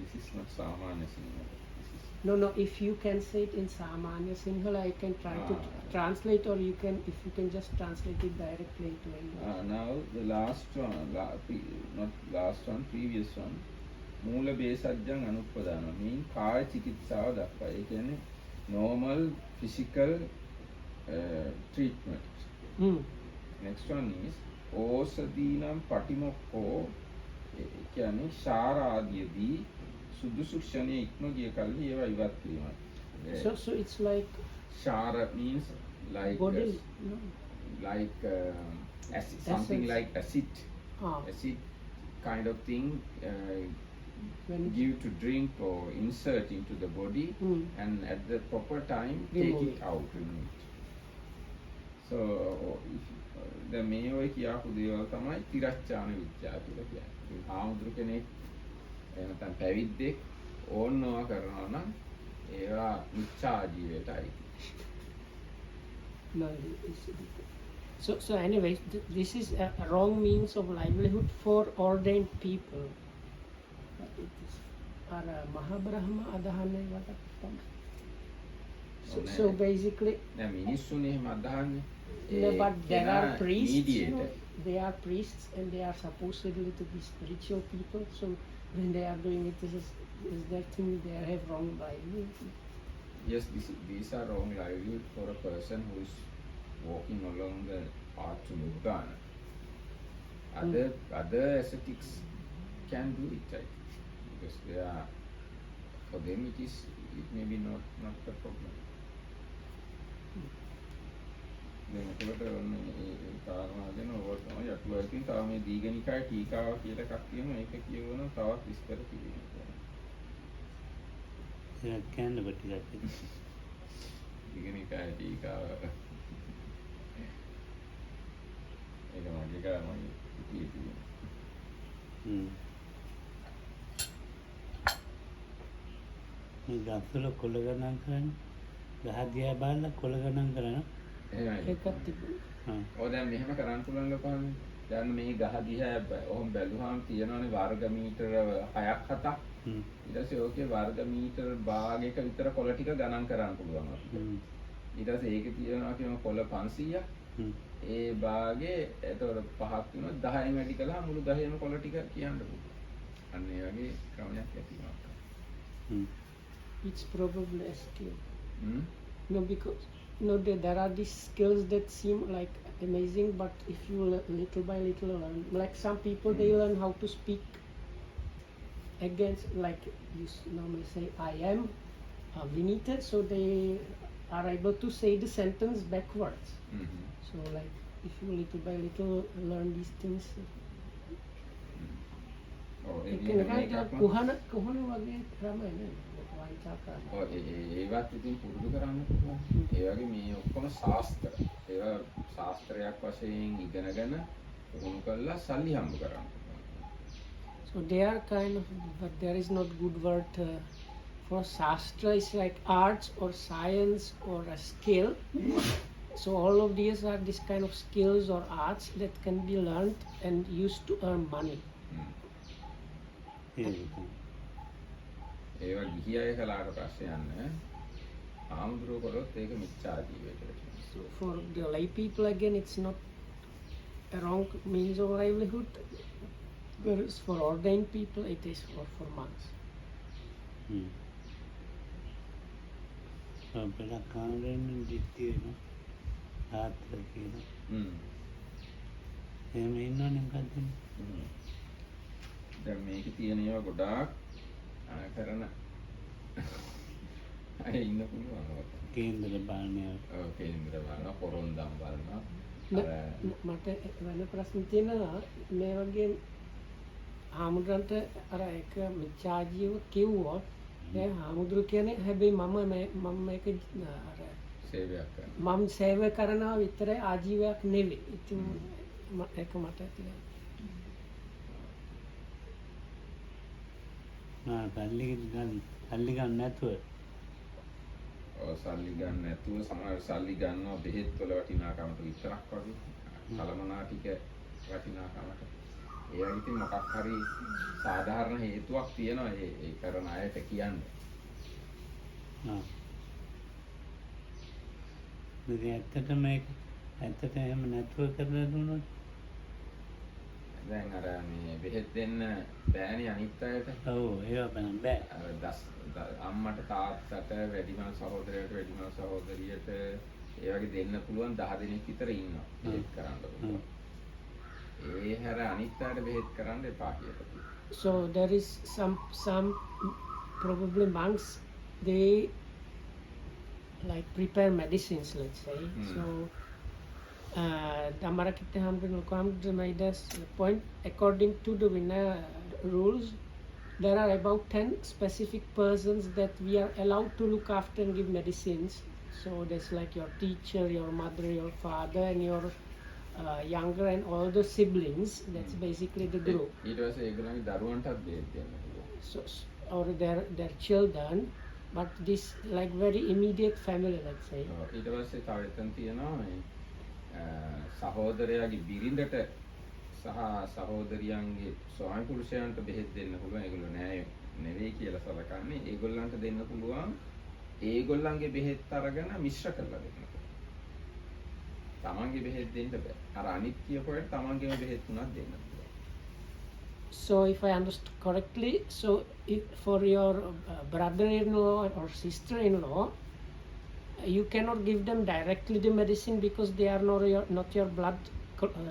This is not සාමාන්‍ය Sinhala. This is No, if you can say it in Samanya Sinhala, I can try to translate, or you can, if you can just translate it directly into English. now the last one, not last one, previous one. මූල බේසජ්ජං අනුප්පදාන. mean කාය චිකිත්සාව දක්වයි. ඒ කියන්නේ normal physical treatment. Next one is ඕසදීනම් පටිමොක්කෝ. ඒ කියන්නේ ශාර ආදියේදී සුදුසු ක්ෂණයේ ඉක්ම ගිය කල්හි ඒවා ඉවත් කිරීමයි. So it's like ශාර means like body, no? like acid, something Essence. like acid Ah, kind of thing when give to drink or insert into the body and at the proper time take Remove it it. out, remove it. So the මේ ඔය කියාපු දේවල් තමයි තිරච්ඡාන විද්‍යාව කියලා කියන්නේ. ආමුදුර කෙනෙක් එහෙම නැත්නම් පැවිද්දෙක් ඕනනවා කරනවා නම් ඒවා මිච්ඡා ජීවිතයි. no, so anyway, this is a wrong means of livelihood for ordained people. It is Mahabrahma adahane so basically දැන් මිනිස්සුනේ එහෙම අදහන්නේ. No, but there are priests. mediator. They are priests, and they are supposedly to be spiritual people. So when they are doing it, is that thing they have wrong livelihood? Yes, these are wrong livelihood for a person who is walking along the path to Nibbana. Other ascetics can do it, right? Because they are, for them it may be not a problem. දැන් ඒකට ඔන්න ඒ කාරණා ගැන ඔයගොල්ලෝ තමයි අටුවාවකින් තව මේ දීඝනිකාය ටීකාව කියලා එකක් තියෙනවා. ඒක කියවන තවත් විස්තර කිව්වෙනවා. ඒක කියන්න ටිකක්. දීඝනිකාය ටීකාව. ඒක මගේ කාරණා කිව්වේ. මේ ගස්වල කොළ ගණන් කරන්නේ ගහ දිහා බලලා කොළ ගණන් කරනවා. එකක් තිබුණා. ඔය දැන් මෙහෙම කරන්න පුළුවන් ලෝකන්නේ. දැන් මේ ගහ දිහා ඔහොම බැලුවාම තියෙනවානේ වර්ග මීටර 6ක් 7ක්. ඊට පස්සේ ඕකේ වර්ග මීටර භාගයක විතර කොළ ටික ගණන් කරන්න පුළුවන් අපිට. ඊට පස්සේ ඒකේ තියෙනවා කියමු කොළ 500ක්. ඒ භාගේ එතකොට 5ක් වෙනවා 10න් වැඩි කළාම මුළු 10ම කොළ ටික කියන්න පුළුවන්. අන්න ඒ වගේ ක්‍රමයක් ඇති වෙනවා. It's probably a skill. No, because there are these skills that seem like amazing, but if you little by little learn, like some people they learn how to speak against, like you normally say, I am Vinita, so they are able to say the sentence backwards. So like if you little by little learn these things, kuhana wage ක්‍රමයි නේ. ඒවත් ඉතින් පුරුදු කරන්න පුළුවන්. ඒ වගේ මේ ඔක්කොම ශාස්ත්‍ර. ඒවා ශාස්ත්‍රයක් වශයෙන් ඉගෙනගෙන උරුම කරලා සල්ලි හම්බ කරන්න. So they are kind of, but there is not good word for shastra. It's like arts or science or a skill. So all of these are this kind of skills or arts that can be learned and used to earn money. ඒවා ගිහි අය කලාට පස්සේ යන්න ආමුද්‍රෝ කරොත් ඒක මිච්ඡා ජීවය කියලා කියනවා. So for the lay people again, it's not a wrong means of livelihood. Whereas for ordained people, it is for monks. අපේ කාමරෙන් දිත්තියන ආත්‍ර කියන. එහෙම ඉන්නවනේ මොකද්ද? දැන් මේකේ තියෙන ඒවා ගොඩාක් කරන අය ඉන්න පුළුවන්. කේන්දර බලනවා. ඔව් කේන්දර බලනවා, පොරොන්දම් බලනවා. මට වෙන ප්‍රශ්න තියෙනවා මේ වගේ හාමුදුරන්ට අර එක මිච්ඡාජීව කිව්වොත් ඒ හාමුදුරු කියන්නේ හැබැයි මම මේක අර සේවයක් කරනවා. මම සේවය කරනවා විතරයි ආජීවයක් නෙවෙයි. ඉතින් ඒක මට තියෙනවා. සල්ලි ගන්න නැතුව. ඔව් සල්ලි ගන්න නැතුව සමහර සල්ලි ගන්නවා බෙහෙත් වල වටිනාකමට විතරක් වගේ. කලමනා ටික වටිනාකමට. ඒ වගේ ඉතින් මොකක් හරි සාධාරණ හේතුවක් තියෙනවා ඒ කරන අයට කියන්නේ. ඇත්තට එහෙම නැතුව කරලා දුන්නොත් දැන් අර මේ බෙහෙත් දෙන්න බෑනේ අනිත් අයට. ඔව් ඒව බෑ. අර අම්මට තාත්තට වැඩිමල් සහෝදරයට වැඩිමල් සහෝදරියට ඒ වගේ දෙන්න පුළුවන් 10 දෙනෙක් විතර ඉන්නවා බෙහෙත් කරන්න පුළුවන්. ඒ හැර අනිත් අයට බෙහෙත් කරන්න එපා කියලා. So there is some probably monks, they like prepare medicines, let's say. So Dhammarakita Hamdra made us a point, according to the Vinaya rules, there are about 10 specific persons that we are allowed to look after and give medicines. So that's like your teacher, your mother, your father, and your younger and older siblings. That's basically the group. ඊට පස්සේ ඒගොල්ලන්ගේ දරුවන්ටත් බෙහෙත් දෙන්න පුළුවන්. So or their children, but this like very immediate family, let's say. ඊට පස්සේ තව එතන තියෙනවා මේ සහෝදරයාගේ බිරිඳට සහ සහෝදරියන්ගේ ස්වාමි පුරුෂයන්ට බෙහෙත් දෙන්න පුළුවන්. ඒගොල්ලෝ නෑ නෙවෙයි කියලා සලකන්නේ. ඒගොල්ලන්ට දෙන්න පුළුවන්. ඒගොල්ලන්ගේ බෙහෙත් අරගෙන මිශ්‍ර කරලා දෙන්න. ඊට පස්සේ තව එතන තියෙනවා මේ සහෝදරයාගේ බිරිඳට සහ සහෝදරියන්ගේ ස්වාමි පුරුෂයන්ට බෙහෙත් දෙන්න පුළුවන්. ඒගොල්ලන්ට දෙන්න පුළුවන්. ඒගොල්ලන්ගේ බෙහෙත් අරගෙන මිශ්‍ර කරලා දෙන්න. ඊට පස්සේ තමන්ගේ බෙහෙත් දෙන්න බෑ. අර අනිත් කියපුවට තමන්ගේම බෙහෙත් තුනක් දෙන්න පුළුවන්. So if I understood correctly, so if for your brother-in-law or sister-in-law, you cannot give them directly the medicine because they are not your blood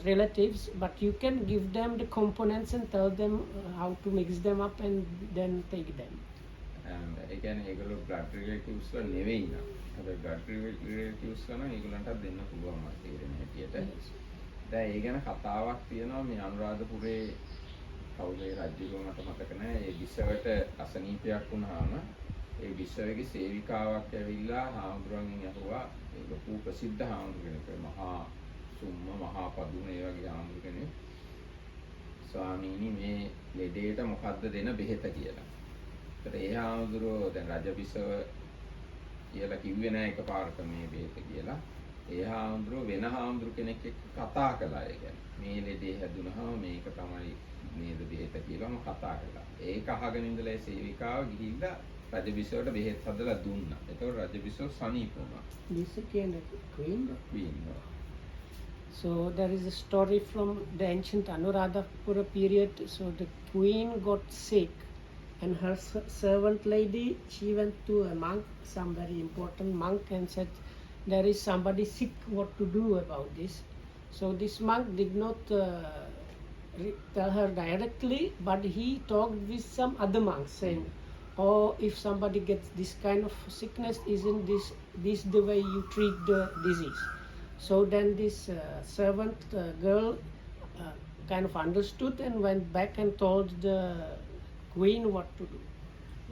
relatives, but you can give them the components and tell them how to mix them up and then take them. ඒ කියන්නේ ඒගොල්ලෝ blood රිලේටිව්ස් ලා නෙවෙයි නේද? හැබැයි blood රිලේටිව්ස් ලා නම් ඒගොල්ලන්ට දෙන්න පුළුවන් මට තේරෙන හැටියට. දැන් ඒ ගැන කතාවක් තියෙනවා මේ අනුරාධපුරේ කවුද ඒ රජුගේ මට මතක නැහැ. ඒ විසවට අසනීපයක් වුණාම ඒ විසවගේ සේවිකාවක් ඇවිල්ලා හාමුදුරන්ගෙන් අහුවා ඒ ලොකු ප්‍රසිද්ධ හාමුදුරෙක් මහා සුම්ම මහා පදුන ඒ වගේ හාමුදුර කෙනෙක් ස්වාමීනි මේ ලෙඩේට මොකද්ද දෙන බෙහෙත කියලා. ඒත් ඒ හාමුදුරුවෝ දැන් රජබිසව කියලා කිව්වේ නෑ එකපාරට මේ බෙහෙත කියලා. ඒ හාමුදුරුවෝ වෙන හාමුදුරු කෙනෙක් එක්ක කතා කළා. ඒ කියන්නේ මේ ලෙඩේ හැදුනහම මේක තමයි නේද බෙහෙත කියලාම කතා කළා. ඒක අහගෙන ඉඳලා ඒ සේවිකාව ගිහිල්ලා රජබිසවට බෙහෙත් හදලා දුන්නා. ඒතකොට රජබිසව සනීප වුණා. This again a queen. Queen. So there is a story from the ancient Anuradhapura period. So the queen got sick, and her servant lady, she went to a monk, some very important monk, and said, "There is somebody sick. What to do about this?" So this monk did not tell her directly, but he talked with some other monks, saying, "Oh, if somebody gets this kind of sickness, isn't this the way you treat the disease?" So then this servant girl kind of understood and went back and told the queen what to do.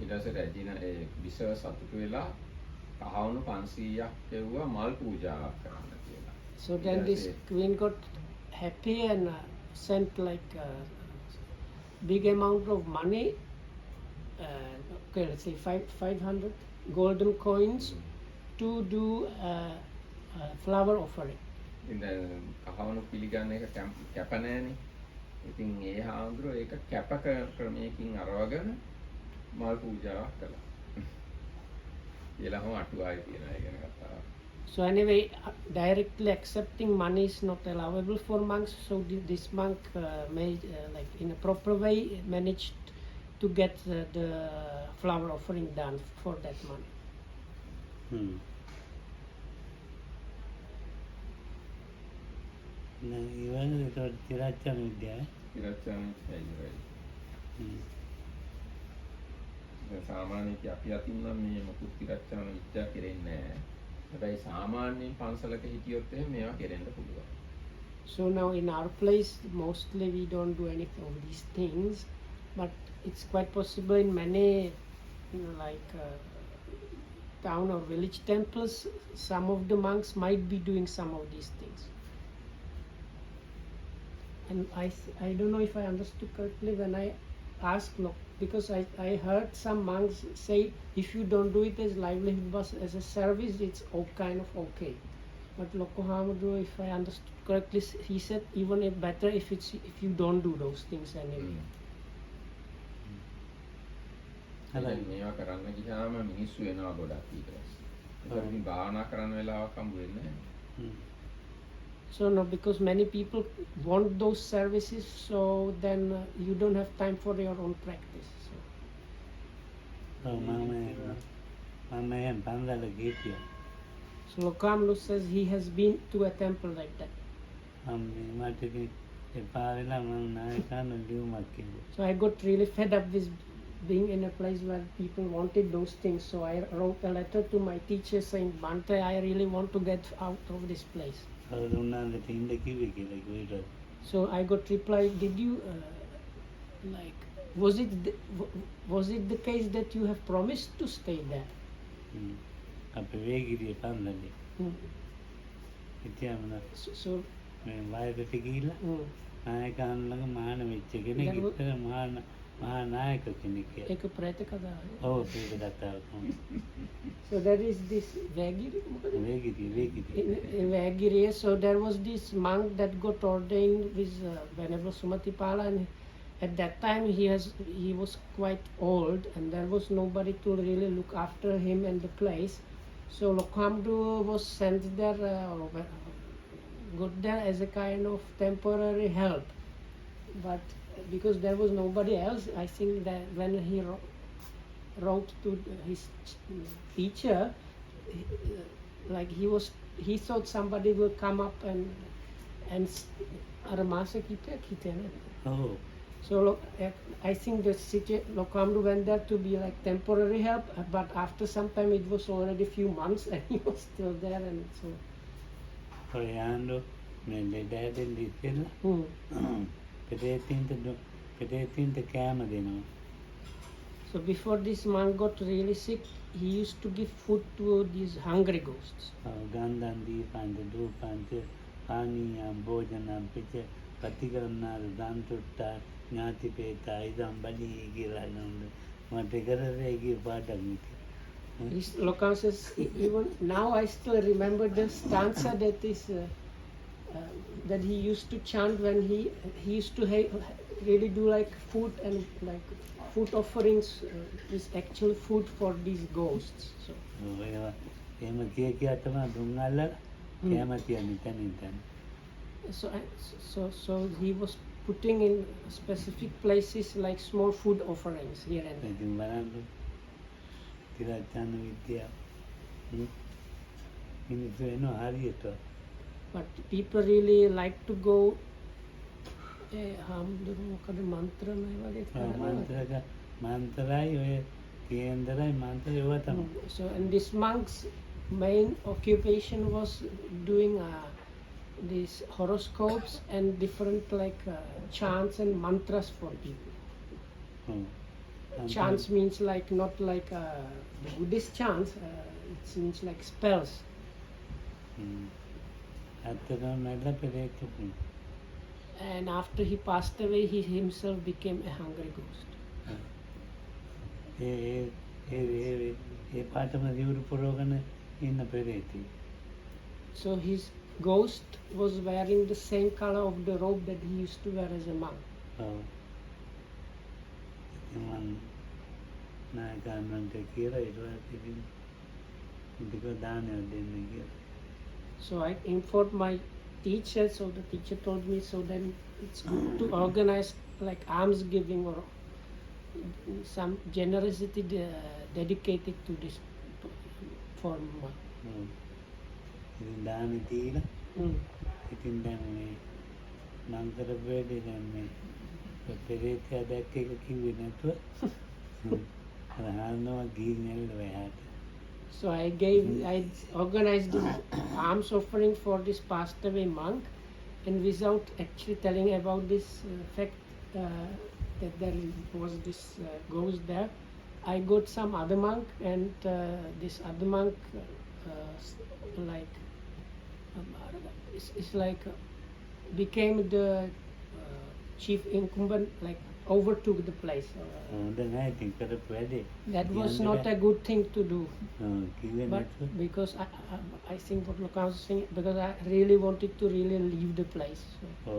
ඊට පස්සේ රැජින ඒ විසව සතුටු වෙලා කහවණු 500ක් කෙවුවා මල් පූජාවක් කරන්න කියලා. So then this queen got happy and sent like a big amount of money, okay, let's say 500 golden coins to do a flower offering. ඉතින් කහවණු පිළිගන්න එක කැප නැහැනේ. ඉතින් ඒ හාමුදුරුවෝ ඒක කැප ක්‍රමයකින් අරවගෙන මල් පූජාවක් කළා. ඊළඟම අටුවාවේ තියෙනවා ඒ ගැන කතාවක්. So anyway, directly accepting money is not allowable for monks. So this monk made like in a proper way managed to get the flower offering done for that money. ඉවන ඒකට තිරච්ඡන විද්‍යාව. තිරච්ඡන විද්‍යාවයි. දැන් සාමාන්‍යයෙන් අපි අතින් නම් මේ මොකුත් තිරච්ඡන විද්‍යාව කෙරෙන්නේ නැහැ. හැබැයි සාමාන්‍යයෙන් පන්සලක හිටියොත් එහෙම මේවා කෙරෙන්න පුළුවන්. So now in our place, mostly we don't do any of these things, but it's quite possible in many, like town or village temples, some of the monks might be doing some of these things. And I don't know if I understood correctly when I asked, because I heard some monks say if you don't do it as livelihood but as a service, it's all kind of okay. But Lokohamadu, if I understood correctly, he said even better if you don't do those things anyway. දැන් මේවා කරන්න ගියාම මිනිස්සු වෙනවා ගොඩක් ඊට පස්සේ. ඒක ඉතින් භාවනා කරන්න වෙලාවක් හම්බ වෙන්නේ නැහැ. So no, because many people want those services, so then you don't have time for your own practice. So Lokamlu says he has been to a temple like that. So I got really fed up with being in a place where people wanted those things. So I wrote a letter to my teacher saying, Bante, I really want to get out of this place. So I got reply, did you like was it the case that you have promised to stay there? So එක ප්‍රේත කතාව. ඔව් ඒක කතාව. So there is this Vagiri. So there was this monk that got ordained with Venerable Sumatipala, and at that time he was quite old and there was nobody to really look after him and the place. So Lokamdu was sent there, got there as a kind of temporary help. But because there was nobody else, I think that when he wrote to his teacher, like he thought somebody will come up and අර මාස කිහිපයක් හිටියේ. Oh. So I think the Lokamdu went there to be like temporary help, but after some time it was already a few months and he was still there, and so. Oyando, me dad in the hill. Pedetinta camera, you know. So before this man got really sick, he used to give food to these hungry ghosts. Gandandi, Panda, Do Panda, Pani, and Bojan, and Pitcher, Patikarana, Dantutta, Nati Peta, Idambadi, Giranand, Mategara, part of it. This Lokam says, even now I still remember the stanza that is that he used to chant when he used to really do like food and like food offerings, is actual food for these ghosts. So. So he was putting in specific places like small food offerings here and there. Tiracchana vijja. But people really like to go. So, and this monk's main occupation was doing these horoscopes and different like chants and mantras for people. Chants means like not like the Buddhist chants, it means like spells. And after he passed away, he himself became a hungry ghost. So his ghost was wearing the same color of the robe that he used to wear as a monk. So I informed my teacher, so the teacher told me, so then it's good to organize like alms giving or some generosity dedicated to this form. So I organized this alms offering for this passed away monk, and without actually telling about this fact that there was this ghost there, I got some other monk, and this other monk it's like became the chief incumbent, like overtook the place. That was not a good thing to do. But because I think what Lokam was saying, because I really wanted to really leave the place. So.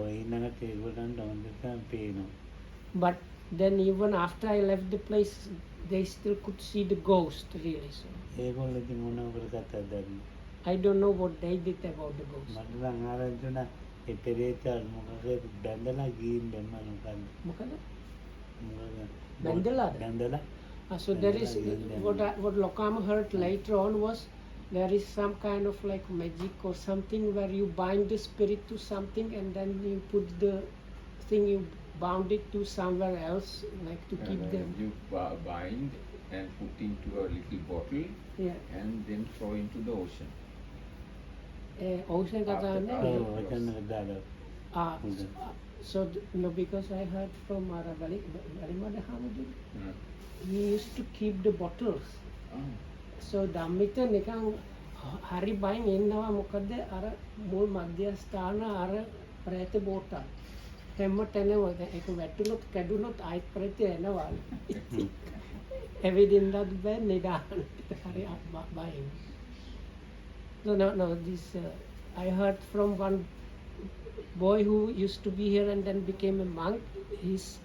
But then even after I left the place, they still could see the ghost really. So. I don't know what they did about the ghost. So there is what Lokam heard later on was there is some kind of like magic or something where you bind the spirit to something and then you put the thing, you bound it to somewhere else, like to keep them. You bind and put into a little bottle, and then throw into the ocean. Ocean so no, because I heard from he used to keep the bottles. So Dhammita නිකන් හරි බයින් එන්නවා මොකද අර මුල් මධ්‍යස්ථාන අර ප්‍රේත බෝටා හැමට එනවා ඒක වැටුනොත් කැඩුනොත් ආයෙත් ප්‍රේතය එනවා එවිදින්දත් බෑ නිදාන හරි බයින්. No, this I heard from one boy who used to be here and then became a monk. He's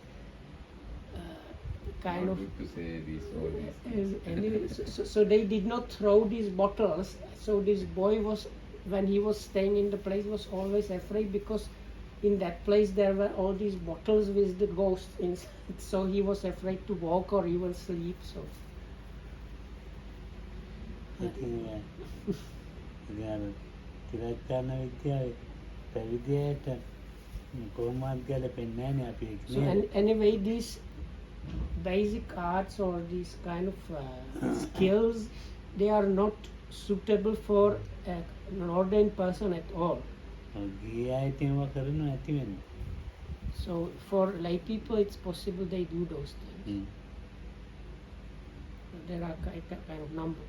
kind of to say this or this. Anyway, so they did not throw these bottles. So this boy was when he was staying in the place, was always afraid because in that place there were all these bottles with the ghosts inside. So he was afraid to walk or even sleep. So ඉතින් ඉතින් තිරච්ඡාන විද්‍යාවේ පැවිදියට කොහොමවත් ගැලපෙන්නේ නැහැ නේ අපි so anyway, these basic arts or these kind of skills, they are not suitable for an ordained person at all. ගිය අයට ඒවා කරනවා ඇති වෙන්නේ. So for lay people, it's possible they do those things. There are kind of number.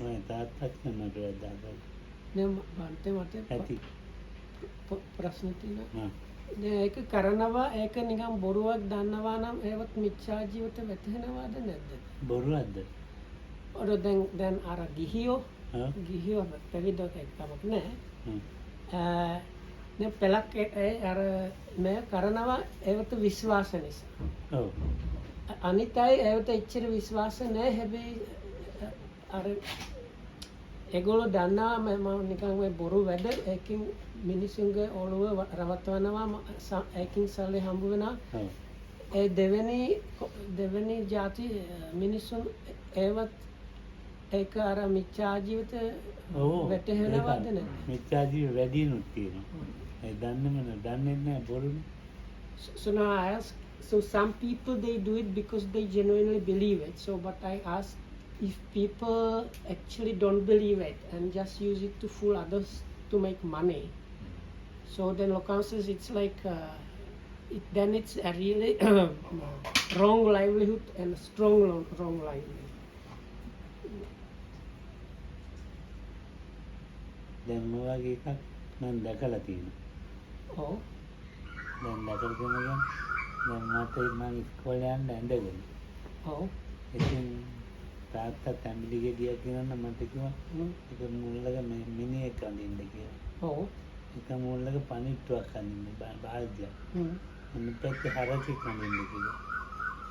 ඔය තාත්තත් කරනට වඩා දැන් මන්ට ඇති. ප්‍රශ්න තියෙනවා. ආ. දැන් ඒක කරනවා, ඒක නිකන් බොරුවක් දන්නවා නම් ඒවත් මිච්ඡා ජීවිත වැටහෙනවද නැද්ද? බොරුවක්ද? ඔර දැන් අර ගිහියෝ ආ. ගිහියෝ පැවිද්දෝ කමක් නැහැ. හ්ම්. දැන් පළක් අර මේ කරනවා ඒවට විශ්වාස නිසා. ඔව්. අනිත් අය ඒවට එච්චර විශ්වාස නැහැ. හැබැයි අර ඒගොල්ලෝ දන්නවා මම නිකන් මේ බොරු වැඩ ඒකින් මිනිසුන්ගේ ඔළුව රවට්ටවනවා ඒකින් සල්ලි හම්බ වෙනවා. ඔව්. ඒ දෙවෙනි ಜಾති මිනිසුන් ඒවත් ඒක අර මිච්ඡා ජීවිත වැටහෙනවද නැහැ? මිච්ඡා ජීව වැඩිනුත් තියෙනවා. ඒ දන්නේ නැහැ බොරුනේ. So now I ask, so some people they do it because they genuinely believe it. So but I ask if people actually don't believe it and just use it to fool others to make money. So then Lokan says it's like then it's a really wrong livelihood and strong wrong livelihood. දැන් මොවාගේ එකක් මම දැකලා තියෙනවා. Oh, දැන් දැකලා තියෙනවා දැන් මම ඉස්කෝලේ යන්න ඇඳගෙන. oh, ඉතින් තාත්තා තැඹිලි ගෙඩියක් ගෙනන්න මට කිව්වා ඒක මුල්ලක මිනිහෙක් අඳින්න කියලා. oh, ඒක මුල්ලක පණිට්ටුවක් අඳින්න බාල්දියක්. mm, අනිත් පැත්තේ හරකෙක් අඳින්න කිව්වා.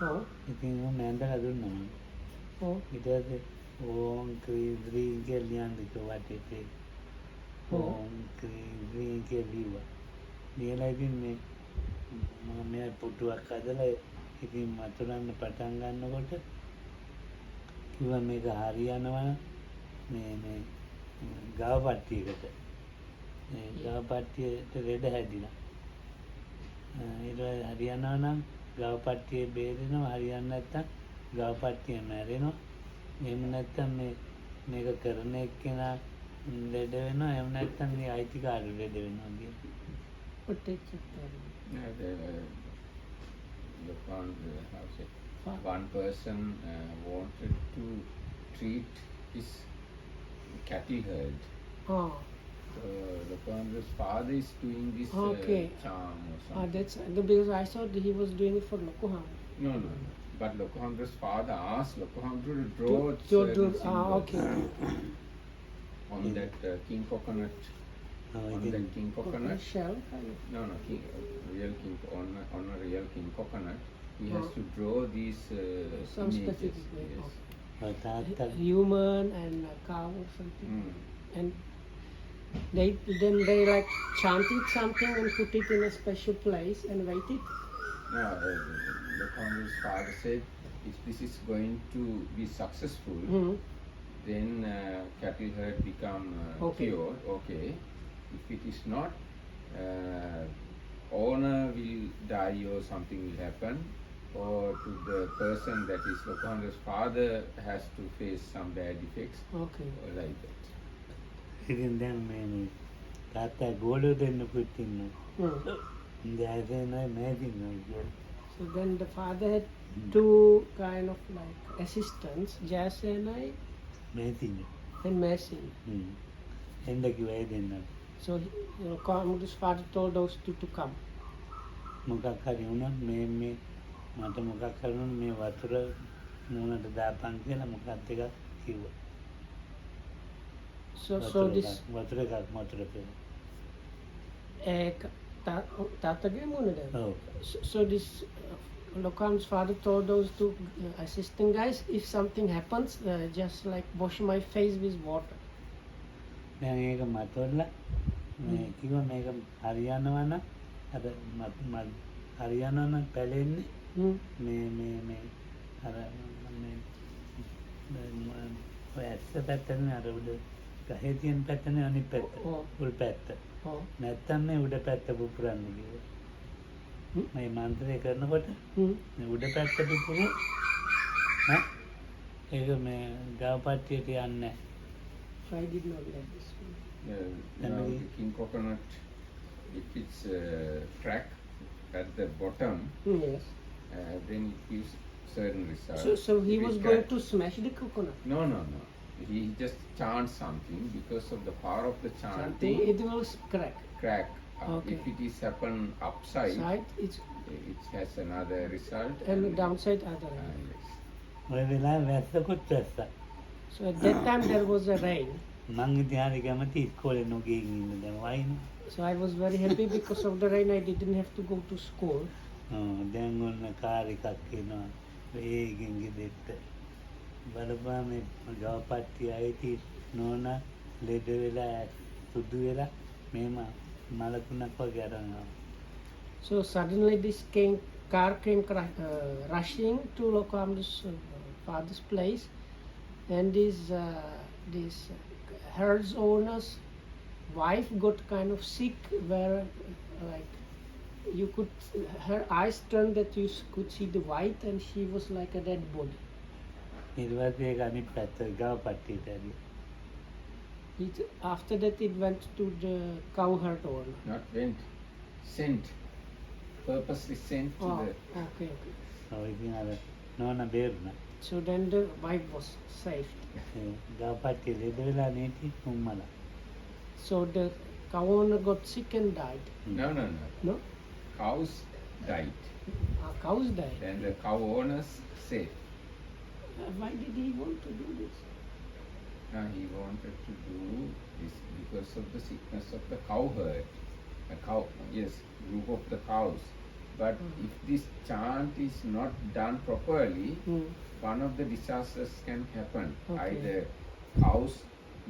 oh, ඉතින් මම ඇඳලා දුන්නා මම. oh, ඊට පස්සේ ඕම් ක්‍රීඩ්‍රී කියලා ලියන්න කිව්වා වටේ. ඕම් ක්‍රීඩ්‍රී කියලා ලිව්වා. ලියලා ඉතින් මම මේ පුටුවක් හදලා ඉතින් මතුරන්න පටන් ගන්නකොට කිව්වා මේක හරියනවා මේ ගාව පට්ටියකට. මේ ගාව පට්ටියට රෙඩ හැදිලා. ඊට හරියනවා නම් ගාව පට්ටියේ බේරෙනවා, හරියන්නේ නැත්නම් ගාව පට්ටිය මැරෙනවා. එහෙම නැත්නම් මේක කරන එක්කෙනා ලෙඩ වෙනවා, එහෙම නැත්නම් මේ අයිතිකාරයෝ ලෙඩ වෙනවා කියලා. what is it? One person wanted to treat his cattle herd. Oh, The Congress father is doing this Okay. charm or something. that's because I thought he was doing it for Lokoham. No. But Lokohamdra's father asked Lokohamdra to draw Do- certain symbols okay. on that king coconut. On that king coconut. Shell. No, real king on a real king coconut. He has to draw these Some images. specific way. Yes. ඔය තාත්තා Human and a cow or something. Mm. And they like chanted something and put it in a special place and wait it. No, the Congress father said, if this is going to be successful, Mm. then cattle herd become Okay. cured. Okay. If it is not, owner will die or something will happen, or to the person that is Lokohandra's father has to face some bad effects Okay. or like that. ඉතින් දැන් මේ තාත්තා ගෝලෝ දෙන්නෙකුත් ඉන්නවා. Mm. දැයිදෙනයි මේදිනයි කියලා. So then the father had two kind of like assistants, Jasenai මේදිනේ. and Masin. එන්න කිව්වා ඒ දෙන්නා. So Congress father told those two to come. මොකක් හරි වුණොත් මේ මට මොකක් හරි වුණොත් මේ වතුර මූණට දාපන් කියලා මොකක්ද එකක් කිව්වා. So this වතුර එකක් මතුර කියලා. Tataගේ මොනද? ඔව්. So this Lokam's father told those two assistant guys, if something happens, just like wash my face with water. දැන් ඒක මතොල්ලා මේ කිව්වා මේක හරියනවා නම් අර හරියනවා නම් පැලෙන්නේ මේ අර මේ ඔය ඇස්ස පැත්තනේ අර උඩ ගහේ තියෙන පැත්තනේ අනිත් පැත්ත උල් පැත්ත නැත්තම් මේ උඩ පැත්ත පුපුරන්න කිව්වා මේ මන්ත්‍රය කරනකොට මේ උඩ පැත්ත පුපුරු ඈ ඒක මේ ගාව පට්ටියට යන්නේ So I did not like this one. Now the king coconut, if it's crack at the bottom, Yes. then it gives certain results. So he If was it's going crack- to smash the coconut. No. He just chants something because of the power of the chanting. It will crack. Crack. Okay. If it is happen upside, Side, it's it has another result. and downside other. Yes. ඔය වෙලාවේ වැස්සකුත් වැස්සා So at that time there was a rain. මං ඉතින් හරි කැමති ඉස්කෝලේ නොගිහින් ඉන්න දැන් වයින් So I was very happy because of the rain. I didn't have to go to school. දැන් ඔන්න කාර් එකක් එනවා වේගෙන් ගෙදෙට්ට බලපුවා මේ ගව පට්ටිය අයිති නෝනා ලෙඩ වෙලා සුදු වෙලා මේම මලකුණක් වගේ අරනවා So suddenly this car came rushing to Lokam's father's place, and this herd's owner's wife got kind of sick, where like you could, her eyes turned that you could see the white, and she was like a dead body. ඊට පස්සේ ඒක අනිත් පැත්ත ගව පට්ටියට ඇරි After that it went to the cow herd owner. Not went, sent. Purposely sent to Oh, the. okay. ඔව් ඉතින් අර නෝනා බේරුණා So then the wife was saved. ගව පට්ටිය ලෙඩ වෙලා නේටි උම්මලා So the cow owner got sick and died. No. No? Cows died. Cows died. Then the cow owners saved. Why did he want to do this? He wanted to do this because of the sickness of the cow herd. The cow, yes, group of the cows. But if this chant is not done properly, one of the disasters can happen. Okay. Either cows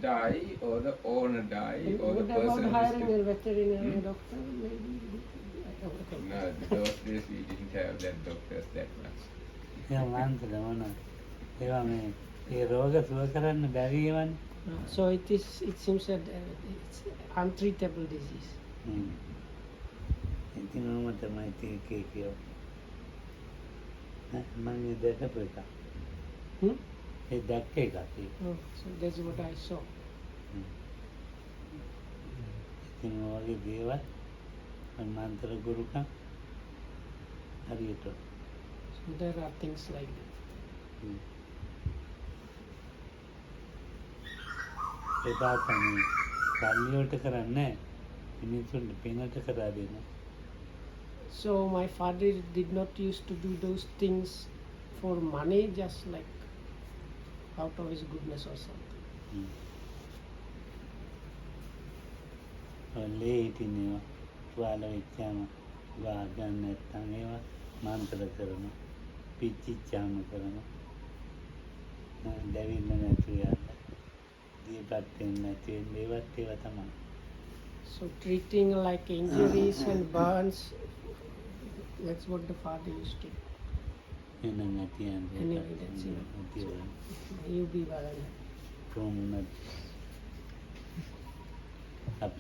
die or the owner die or the What person about hiring is a veterinary doctor? Maybe. No, those days we didn't have that doctors that much. දැන් මන්තර මොන ඒවා මේ ඒ රෝග සුව කරන්න බැරි ඒවානේ So it seems that it's untreatable disease. ඉතින් මම තමයි තේ කියෝ මම දැකපු එක ඒ දැක්ක එකක් ඒක Oh, so that's what I saw. ඉතින් ඔයගේ දේවල් මන්ත්‍ර ගුරුකම් හරියට So there are things like that. එදා තමයි සල්ලියට කරන්නේ මිනිස්සුන්ට පිනට කරා දෙනවා So my father did not used to do those things for money, just like out of his goodness or something. ලේ හිටිනේවා තුවාල වෙච්චාම ගාගන්න නැත්තම් ඒවා මන්ත්‍ර කරනවා පිච්චිච්චාම කරනවා දැවිල්ල නැතුව යන්න දීපත් වෙන්නේ නැති වෙන්නේ ඒවත් ඒවා තමයි So treating like injuries and burns, that's what the father used to do. එන නැති යන්නේ Anyway, that's it. You be well and happy. කොහොම වුණත් අපි